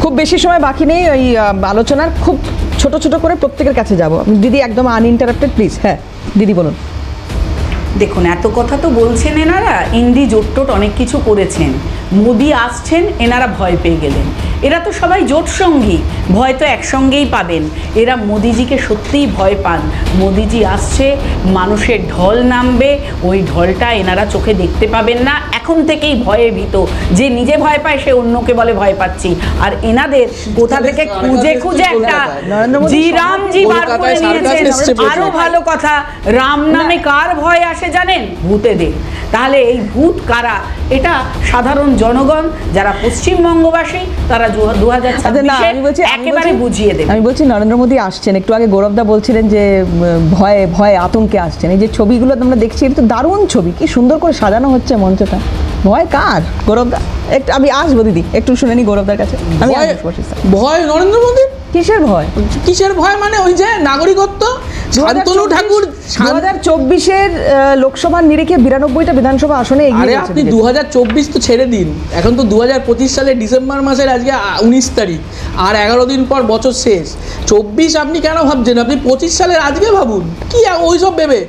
[SPEAKER 1] খুব বেশি সময় বাকি নেই ওই আলোচনার, খুব ছোট ছোট করে প্রত্যেকের কাছে যাব। দিদি একদম আনইন্টারাপ্টেড প্লিজ। হ্যাঁ দিদি বলুন।
[SPEAKER 3] দেখুন, এত কথা তো বলছেন এনারা, ইন্ডি জোট টোট অনেক কিছু করেছেন, মোদি আসছেন, এনারা ভয় পেয়ে গেলেন। এরা তো সবাই জোট সঙ্গী, ভয় তো একসঙ্গেই পাবেন। এরা মোদিজিকে সত্যিই ভয় পান। মোদিজি আসছে, মানুষের ঢল নামবে, ওই ঢলটা এনারা চোখে দেখতে পাবেন না। এখন থেকেই ভয়ে ভীত, যে নিজে ভয় পায় সে অন্যকে বলে ভয় পাচ্ছি। আর এনাদের কোথা থেকে খুঁজে খুঁজে একটা জি রামজি বার করে নিয়েছেন। আরো ভালো কথা, রাম নামে কার ভয় আসে জানেন? ভূতেদের। তাহলে এই ভূত কারা? এটা সাধারণ জনগণ যারা পশ্চিমবঙ্গবাসী তারা 2026 একেবারে বুঝিয়ে দেবে।
[SPEAKER 1] আমি বলছি নরেন্দ্র মোদী আসছেন, একটু আগে গৌরবদা বলছিলেন যে ভয়ে ভয়ে আতঙ্কে আসছেন। এই যে ছবিগুলো আমরা দেখছি, এটা তো দারুণ ছবি, কি সুন্দর করে সাজানো হচ্ছে মঞ্চটা। ভয় কার গৌরবদা? একটু আমি আসবো দিদি, একটু শুনে নি গৌরবদার কাছে। আমি
[SPEAKER 7] ভয় নরেন্দ্র মোদী?
[SPEAKER 1] কিসের ভয়?
[SPEAKER 7] কিসের ভয় মানে ওই যে নাগরিকত্ব, শান্তনু ঠাকুর
[SPEAKER 1] 2024-এর লোকসভার নিরিখে 92টা বিধানসভা আসনে এগিয়ে
[SPEAKER 7] আরে
[SPEAKER 1] গেছে
[SPEAKER 7] আপনি
[SPEAKER 1] BJP।
[SPEAKER 7] 2024 তো ছেড়ে দিন, এখন তো 2025 সালের ডিসেম্বর মাসের আজকে 19 তারিখ, আর 11 দিন পর বছর শেষ। 24 আপনি কেন ভাবছেন? আপনি 25 সালের আজকে ভাবুন। কি ওই সব ভেবে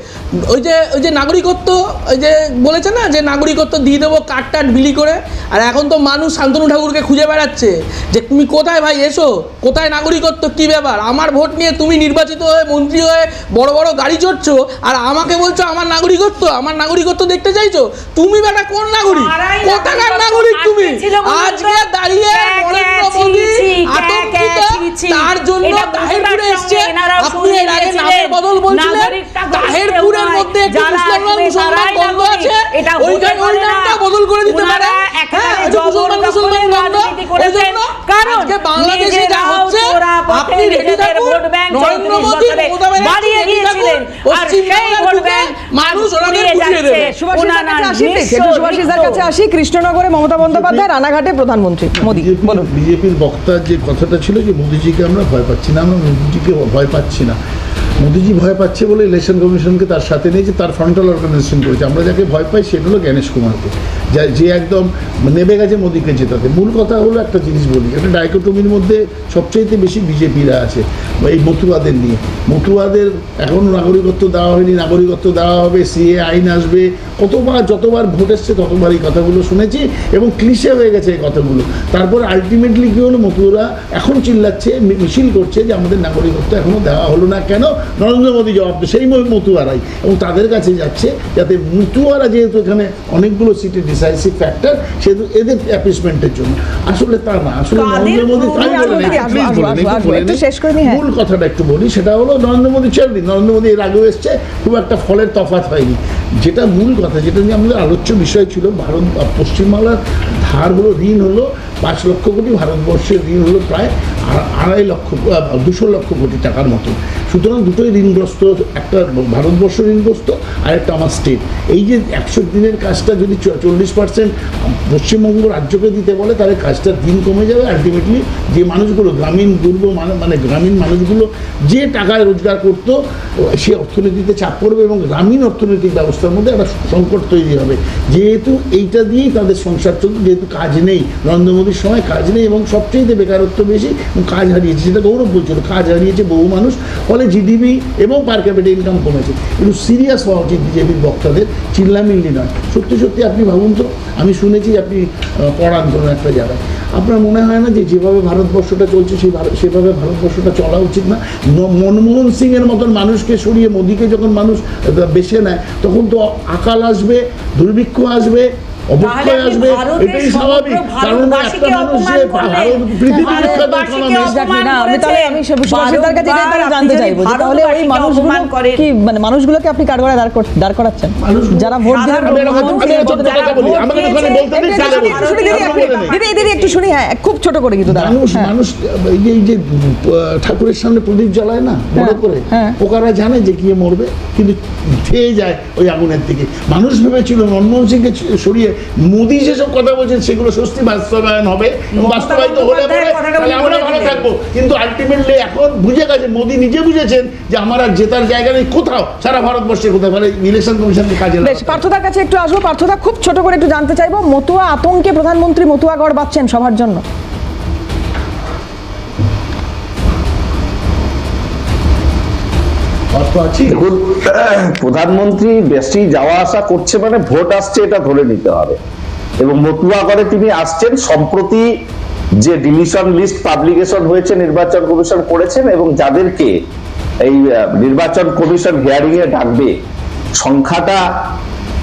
[SPEAKER 7] ওই যে নাগরিকত্ব, ওই যে বলেছে না যে নাগরিকত্ব দিয়ে দেবো কার্ড টার্ড বিলি করে। আর এখন তো মানুষ শান্তনু ঠাকুরকে খুঁজে বেড়াচ্ছে যে তুমি কোথায় ভাই, এসো, কোথায় নাগরিকত্ব, কি ব্যাপার? আমার ভোট নিয়ে তুমি নির্বাচিত হয়ে মন্ত্রী হয়ে বড় বড় গাড়ি চড়ছো, আর আমাকে বলছো আমার নাগরিকত্ব দেখতে চাইছো? তুমি বেটা কোন নাগরিক? কোথাকার নাগরিক তুমি? আজকে দাঁড়িয়ে নরেন্দ্র মোদী আতঙ্কিত, তার জন্য তাহেরপুরে এসছে। আপনি এর আগে নামের বদল বলছিলেন, তাহেরপুরের মধ্যে একটি মুসলমান বন্ধ আছে, ওইখানে ওই নামটা বদল করে দিতে পারে। মুসলমান বন্ধ, ওই জন্য আজকে বাংলাদেশে যা হচ্ছে আপনি রেডি থাকুন। নরেন্দ্র মোদী বাড়িয়ে দিয়েছিলেন, পশ্চিমবঙ্গের মানুষ ওনাদের বুঝিয়ে দেবে।
[SPEAKER 1] সুভাষিসদার কাছে আসি। কৃষ্ণনগরে মমতা বন্দ্যোপাধ্যায়, রানাঘাটে প্রধানমন্ত্রী মোদী। বলুন।
[SPEAKER 5] বিজেপির বক্তার যে কথাটা ছিল যে মোদিজিকে আমরা ভয় পাচ্ছি না, আমরা মোদিজিকে ভয় পাচ্ছি না। মোদিজি ভয় পাচ্ছে বলে ইলেকশন কমিশনকে তার সাথে নিয়েছে, তার ফ্রন্টাল অর্গানাইজেশন করেছে। আমরা যাকে ভয় পাই সেটা হলো জ্ঞানেশ কুমারকে, যে একদম নেমে গেছে মোদিকে জেতাতে। মূল কথা হলো একটা জিনিস বলি, একটা ডাইকোটমির মধ্যে সবচাইতে বেশি বিজেপিরা আছে এই মতুয়াদের নিয়ে। মতুয়াদের এখনও নাগরিকত্ব দেওয়া হয়নি, নাগরিকত্ব দেওয়া হবে, সিএ আইন আসবে। যতবার ভোট এসছে ততবার এই কথাগুলো শুনেছি এবং ক্লিশে হয়ে গেছে এই কথাগুলো। তারপর আলটিমেটলি কী হলো, মতুয়ারা এখন চিল্লাচ্ছে, মিছিল করছে যে আমাদের নাগরিকত্ব এখনও দেওয়া হলো না কেন? নরেন্দ্র মোদী জবাব দেয় সেই মতুয়ারাই, এবং তাদের কাছে যাচ্ছে যাতে মতুয়ারা, যেহেতু এখানে অনেকগুলো সিটে ডিসাইসিভ ফ্যাক্টর, সেহেতু এদের অ্যাপিসমেন্টের জন্য। আসলে তা না, আসলে নরেন্দ্র মোদী মূল কথাটা একটু বলি, সেটা হলো নরেন্দ্র মোদী ছেড়ে দিন। নরেন্দ্র মোদী এর আগেও এসছে, খুব একটা ফলের তফাৎ হয়নি। যেটা মূল কথা, যেটা নিয়ে আমাদের আলোচ্য বিষয় ছিল, পশ্চিমবাংলার ধার হলো, ঋণ হলো 5 লক্ষ কোটি, ভারতবর্ষের ঋণ হলো প্রায় 200 লক্ষ কোটি টাকার মতো। সুতরাং দুটোই ঋণগ্রস্ত, একটা ভারতবর্ষ ঋণগ্রস্ত আর একটা আমার স্টেট। এই যে 100 দিনের কাজটা যদি 40% পশ্চিমবঙ্গ রাজ্যকে দিতে বলে, তাহলে কাজটার দিন কমে যাবে। আলটিমেটলি যে মানুষগুলো গ্রামীণ মানে গ্রামীণ মানুষগুলো যে টাকায় রোজগার করতো, সে অর্থনীতিতে চাপ পড়বে এবং গ্রামীণ অর্থনৈতিক ব্যবস্থার মধ্যে একটা সংকট তৈরি হবে। যেহেতু এইটা দিয়েই তাদের সংসার চলছে, যেহেতু কাজ নেই, নরেন্দ্র মোদীর সময় কাজ নেই এবং সবচেয়ে বেকারত্ব বেশি, কাজ হারিয়েছে, যেটা গৌরব বলছিল, কাজ হারিয়েছে বহু মানুষ, ফলে জিডিপি এবং পার ক্যাপিটা ইনকাম কমেছে। একটু সিরিয়াস হওয়া উচিত বিজেপির বক্তাদের, চিল্লামিল্লি নয়। সত্যি সত্যি আপনি ভাবুন তো, আমি শুনেছি আপনি পড়ান কোনো একটা জায়গায়, আপনার মনে হয় না যে যেভাবে ভারতবর্ষটা চলছে সেভাবে ভারতবর্ষটা চলা উচিত না? মনমোহন সিংয়ের মতন মানুষকে সরিয়ে মোদীকে যখন মানুষ বেছে নেয়, তখন তো আকাল আসবে, দুর্ভিক্ষ আসবে, অবক্ষয় আসবে, এটাই স্বাভাবিক। কারণ একটা মানুষ যে পৃথিবীর
[SPEAKER 1] জানতে চাইবো, তাহলে ওই মানুষগুলোকে আপনি কাঠগড়ায় দাঁড় করাচ্ছেন যারা ভোট দিদি একটু শুনি। হ্যাঁ, খুব ছোট করে কিন্তু
[SPEAKER 5] মানুষ এই যে ঠাকুরের সামনে প্রদীপ জ্বালায় না বড় করে, পোকারা জানে যে গিয়ে মরবে, কিন্তু খেয়ে যায় ওই আগুনের দিকে। মানুষ ভেবেছিল মনমোহন সিংকে সরিয়ে মোদী যেসব কথা বলছেন সেগুলো সত্যি বাস্তবায়ন হবে, বাস্তবায়িত হলে আমরা ভালো থাকবো। কিন্তু আলটিমেটলি এখন বুঝে গেছে, মোদী নিজে বুঝেছেন যে আমার আর জেতার জায়গা নেই কোথাও, সারা ভারতবর্ষে কোথাও। ফলে ইলেকশন কমিশনকে কাজে
[SPEAKER 1] বেশ। পার্থদার কাছে একটু আসবো। পার্থদা, খুব ছোট করে একটু জানতে চাইবো, মতুয়া আতঙ্কে প্রধানমন্ত্রী মতুয়া গড় বাঁচছেন সবার জন্য।
[SPEAKER 2] দেখুন, প্রধানমন্ত্রী বেশি যাওয়া আসা করছে মানে ভোট আসছে, এটা ধরে নিতে হবে। এবং মতুয়াগড়ে তিনি আসছেন। সম্প্রতি যে ডিমিশন লিস্ট পাবলিকেশন হয়েছে নির্বাচন কমিশন করেছেন, এবং যাদেরকে এই নির্বাচন কমিশন হিয়ারিং এ ডাকবে, সংখ্যাটা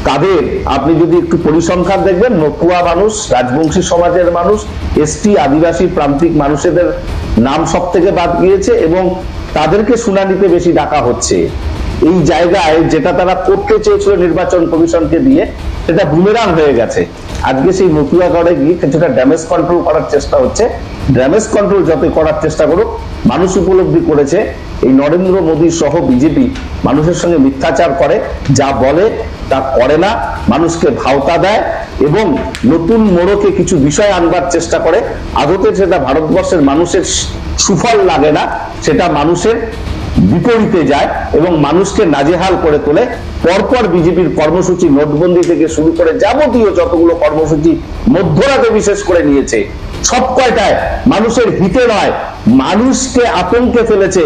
[SPEAKER 2] কাদের আপনি যদি একটু পরিসংখ্যান দেখবেন, মতুয়া মানুষ, রাজবংশী সমাজের মানুষ, এসটি, আদিবাসী, প্রান্তিক মানুষদের নাম সব থেকে বাদ গিয়েছে, এবং তাদেরকে শুনানিতে বেশি ডাকা হচ্ছে। এই জায়গায় যেটা তারা করতে চেয়েছিল নির্বাচন কমিশনকে দিয়ে, সেটা বুমেরাং হয়ে গেছে। আজকে সেই মতুয়াগড়ে গিয়ে কিছুটা ড্যামেজ কন্ট্রোল করার চেষ্টা হচ্ছে। ড্যামেজ কন্ট্রোল যতই করার চেষ্টা করুক, মানুষ উপলব্ধি করেছে এই নরেন্দ্র মোদী সহ বিজেপি মানুষের সঙ্গে মিথ্যাচার করে, যা বলে তা করে না, মানুষকে ভাওতা দেয় এবং নতুন মোড়কে কিছু বিষয় আনবার চেষ্টা করে। আদতে সেটা ভারতবর্ষের মানুষের সুফল লাগে না, সেটা মানুষের বিপরীতে যায় এবং মানুষকে নাজেহাল করে তোলে। পরপর বিজেপির কর্মসূচি, নোটবন্দি থেকে শুরু করে যাবতীয় যতগুলো কর্মসূচি মধ্যরাতে বিশেষ করে নিয়েছে, সব কয়টায় মানুষের হিতে নয়, মানুষকে আতঙ্কে ফেলেছে,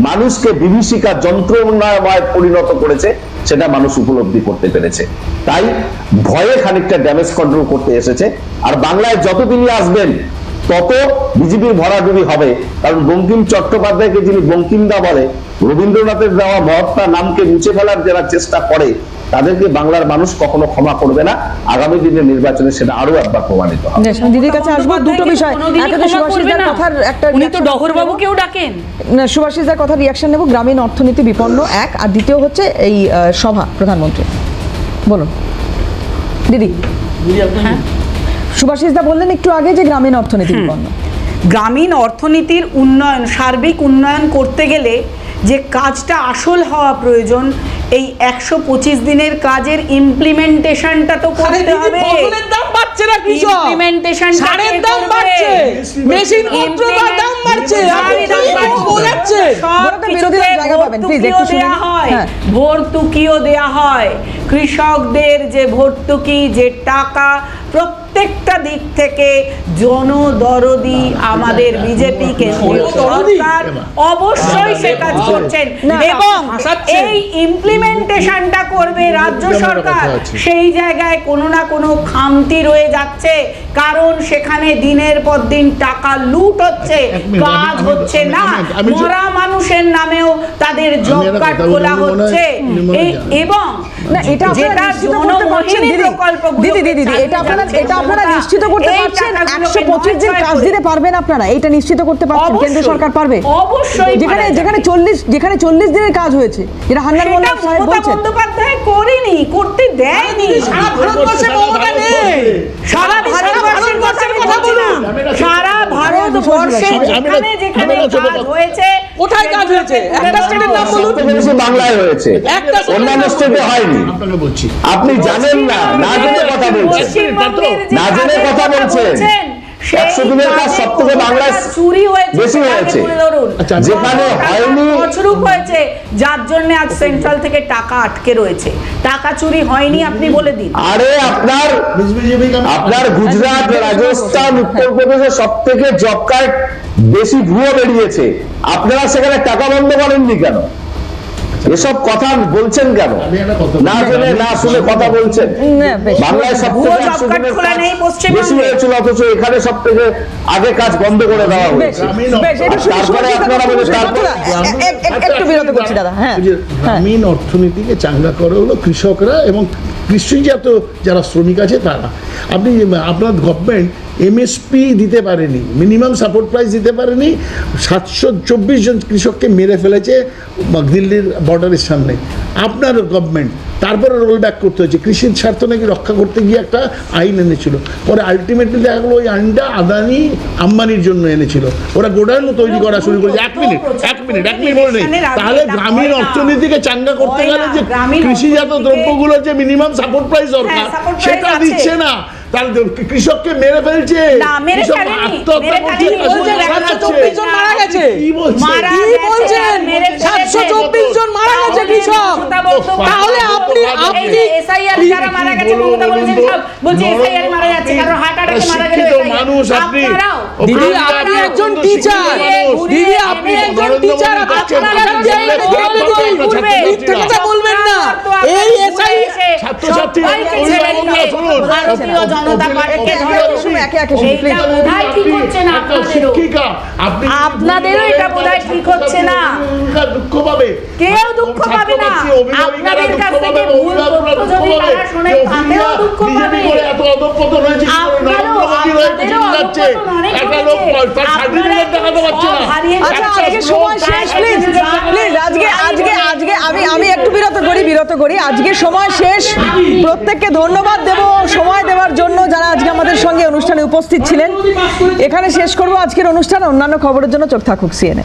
[SPEAKER 2] মানুষকে বিভীষিকা যন্ত্রণাময় পরিণত করেছে, সেটা মানুষ উপলব্ধি করতে পেরেছে। তাই ভয়ে খানিকটা ড্যামেজ কন্ট্রোল করতে এসেছে। আর বাংলায় যতদিনই আসবেন তত বিজেপির ভরাডুবি হবে, কারণ বঙ্কিম চট্টোপাধ্যায়কে যিনি বঙ্কিমদা বলে, রবীন্দ্রনাথের দেওয়া মহাত্মা নামকে মুছে ফেলার যারা চেষ্টা করে, তাদেরকে বাংলার মানুষ কখনো ক্ষমা করবে না। আগামী দিনের নির্বাচনে সেটা আরো একবার প্রমাণিত হবে।
[SPEAKER 1] দিদির কাছে আসবো দুটো বিষয়, একটা সুভাষিসদার কথার একটা,
[SPEAKER 3] উনি তো ডহরবাবুকেও ডাকেন।
[SPEAKER 1] সুভাষিসদার কথার রিয়াকশন নেব। গ্রামীণ অর্থনীতি বিপন্ন এক, আর দ্বিতীয় হচ্ছে এই সভা প্রধানমন্ত্রী। বলুন দিদি।
[SPEAKER 3] হ্যাঁ,
[SPEAKER 1] সুভাষিসদা বললেন একটু আগে যে গ্রামীণ অর্থনীতি বিপন্ন।
[SPEAKER 3] গ্রামীণ অর্থনীতির উন্নয়ন, সার্বিক উন্নয়ন করতে গেলে যে কাজটা আসল হওয়া প্রয়োজন, এই 125 দিনের কাজের ইমপ্লিমেন্টেশনটা তো করতে হবে। ভর্তুকিও দেয়া হয়, কৃষকদের যে ভর্তুকি, যে টাকা, প্রত্যেকটা দিক থেকে জনদরদি আমাদের বিজেপি কেন্দ্রীয় সরকার অবশ্যই সে কাজ করছেন, এবং এই ইমপ্লিমেন্টেশনটা করবে রাজ্য সরকার। সেই জায়গায় কোনো না কোনো খামতি রয়ে যাচ্ছে, কারণ সেখানে দিনের পর দিন টাকা লুট হচ্ছে, কাজ হচ্ছে না, মরা মানুষের নামেও তাদের জব কার্ড খোলা হচ্ছে। এবং
[SPEAKER 1] এটা
[SPEAKER 3] যেটা জনমোহিনী প্রকল্পগুলো,
[SPEAKER 1] এটা আপনারা নিশ্চিত করতে পারছেন 125 দিন কাজ দিতে পারবেন আপনারা? এটা নিশ্চিত করতে পারছেন কেন্দ্র সরকার পারবে?
[SPEAKER 3] অবশ্যই।
[SPEAKER 1] যেখানে 40 দিনের কাজ হয়েছে, যেটা হান্নান মোল্লা সাহেব বলছেন,
[SPEAKER 3] বন্দ্যোপাধ্যায় করেনি, করতে দেয়নি। সারা ভারতবর্ষে মমতা নেই, সারা ভারতবর্ষের কথা বলুন, সারা ভারতবর্ষে যেখানে যেখানে কাজ হয়েছে,
[SPEAKER 7] কোথায় কাজ হয়েছে? একটা স্টেটের নাম বলুন।
[SPEAKER 2] বাংলায় হয়েছে, অন্যান্য স্টেটে হয়নি।
[SPEAKER 5] আপনাকে বলছি,
[SPEAKER 2] আপনি জানেন না, না জেনে কথা বলছেন, না জেনে কথা বলছেন। 100 দিনের কাজ সব থেকে বাংলায়
[SPEAKER 3] চুরি হয়েছে,
[SPEAKER 2] বেশি হয়েছে, যেখানে হয়নি
[SPEAKER 3] অচুরুপ হয়েছে, যার জন্য আজ সেন্ট্রাল থেকে টাকা আটকে রয়েছে। টাকা চুরি হয়নি আপনি বলে দিন।
[SPEAKER 2] আরে আপনার গুজরাট, রাজস্থান, উত্তরপ্রদেশে সব থেকে জব কার্ড বেশি ভুয়ো বেরিয়েছে, আপনারা সেখানে টাকা বন্ধ করেননি কেন? এসব কথা বলছেন কেন? না জেনে না শুনে কথা বলছেন। বাংলায় সব থেকে বেশি হয়েছিল, অথচ এখানে সব থেকে আগে কাজ বন্ধ করে দেওয়া হয়েছে। তারপরে আপনারা
[SPEAKER 1] একটু বিরত করছি দাদা। হ্যাঁ,
[SPEAKER 5] গ্রামীণ অর্থনীতিকে চাঙ্গা করে হলো কৃষকরা এবং কৃষিজাত যারা শ্রমিক আছে তারা। আপনি আপনার গভর্নমেন্ট এমএসপি দিতে পারেনি, মিনিমাম সাপোর্ট প্রাইস দিতে পারেনি। 724 জন কৃষককে মেরে ফেলেছে দিল্লির বর্ডারের সামনে আপনার গভর্নমেন্ট। তারপরে রোল ব্যাক করতে হয়েছে, কৃষির স্বার্থ নাকি রক্ষা করতে গিয়ে একটা আইন এনেছিল, পরে আলটিমেটলি দেখা গেলো ওই আইনটা আদানি আম্বানির জন্য এনেছিল। ওরা গোডাউনও তৈরি করা শুরু করেছে। এক মিনিট বলে নেই। তাহলে গ্রামীণ অর্থনীতিকে চাঙ্গা করতে গেলে যে কৃষিজাত দ্রব্যগুলোর যে মিনিমাম সাপোর্ট প্রাইস দরকার সেটা দিচ্ছে না, তাহলে কৃষককে মেরে ফেলছে। আত্মহত্যা করছে,
[SPEAKER 7] মারা গেছে। কি বলছেন? 724 জন মারা গেছে কৃষক। তাহলে আপনি
[SPEAKER 3] এসআইআর যারা মারা গেছে, মমতা বলেছেন সব, বলছে এসআইআর মারা যাচ্ছে, কারণ হার্ট অ্যাটাকে মারা গেছে
[SPEAKER 5] মানুষ। আপনি
[SPEAKER 7] দিদি, আপনি একজন টিচার, দিদি আপনি একজন টিচার, আপনারা বলবেন না এই এসআই
[SPEAKER 5] ছাত্রছাত্রীরা
[SPEAKER 3] সবাইকে
[SPEAKER 5] অভিভাবকরা
[SPEAKER 3] ছেড়ে
[SPEAKER 5] শুনুন,
[SPEAKER 3] দিয়ে ভারতীয় জনতা পার্টিকে
[SPEAKER 1] একে একে শুনুন,
[SPEAKER 3] এইটা
[SPEAKER 1] please।
[SPEAKER 3] বোধহয় ঠিক হচ্ছে না
[SPEAKER 5] একটা
[SPEAKER 3] আপনাদেরও।
[SPEAKER 5] শিক্ষিকা, আপনি
[SPEAKER 3] আপনাদেরও এটা বোধহয় ঠিক হচ্ছে না।
[SPEAKER 5] দুঃখ পাবে,
[SPEAKER 3] কেউ দুঃখ পাবে না।
[SPEAKER 5] ছাত্রছাত্রী, অভিভাবিকারা
[SPEAKER 3] আপনাদের
[SPEAKER 5] দুঃখ
[SPEAKER 3] কাছ
[SPEAKER 5] পাবে,
[SPEAKER 3] থেকে ভুল
[SPEAKER 5] অভিভাবকরা
[SPEAKER 3] তথ্য
[SPEAKER 5] দুঃখ
[SPEAKER 3] যদি
[SPEAKER 5] পাবে,
[SPEAKER 3] তারা শোনে,
[SPEAKER 5] যে
[SPEAKER 3] তাতেও
[SPEAKER 5] অভিভাবক
[SPEAKER 3] দুঃখ
[SPEAKER 5] বিজেপি
[SPEAKER 3] পাবে।
[SPEAKER 5] করে এত অধঃপতন হয়েছে, কি করে
[SPEAKER 3] আপনারও-
[SPEAKER 5] নরেন্দ্র মোদী হয়ে
[SPEAKER 3] আপনাদেরও
[SPEAKER 5] চিঠি যাচ্ছে,
[SPEAKER 3] অধঃপতন অনেক
[SPEAKER 5] একটা
[SPEAKER 3] হয়েছে।
[SPEAKER 5] লোক তার সার্টিফিকেট দেখাতে পারছে না।
[SPEAKER 3] সব হারিয়ে
[SPEAKER 1] আচ্ছা
[SPEAKER 3] যাচ্ছে।
[SPEAKER 1] আজকে সময় শেষ, প্লিজ প্লিজ আজকে আজকে আজকে আমি একটু বিরত করি আজকে সময় শেষ। প্রত্যেককে ধন্যবাদ দেব সময় দেওয়ার জন্য যারা আজকে আমাদের সঙ্গে অনুষ্ঠানে উপস্থিত ছিলেন। এখানে শেষ করব আজকের অনুষ্ঠান। অন্যান্য খবরের জন্য চোখ থাকুক সিএনএ।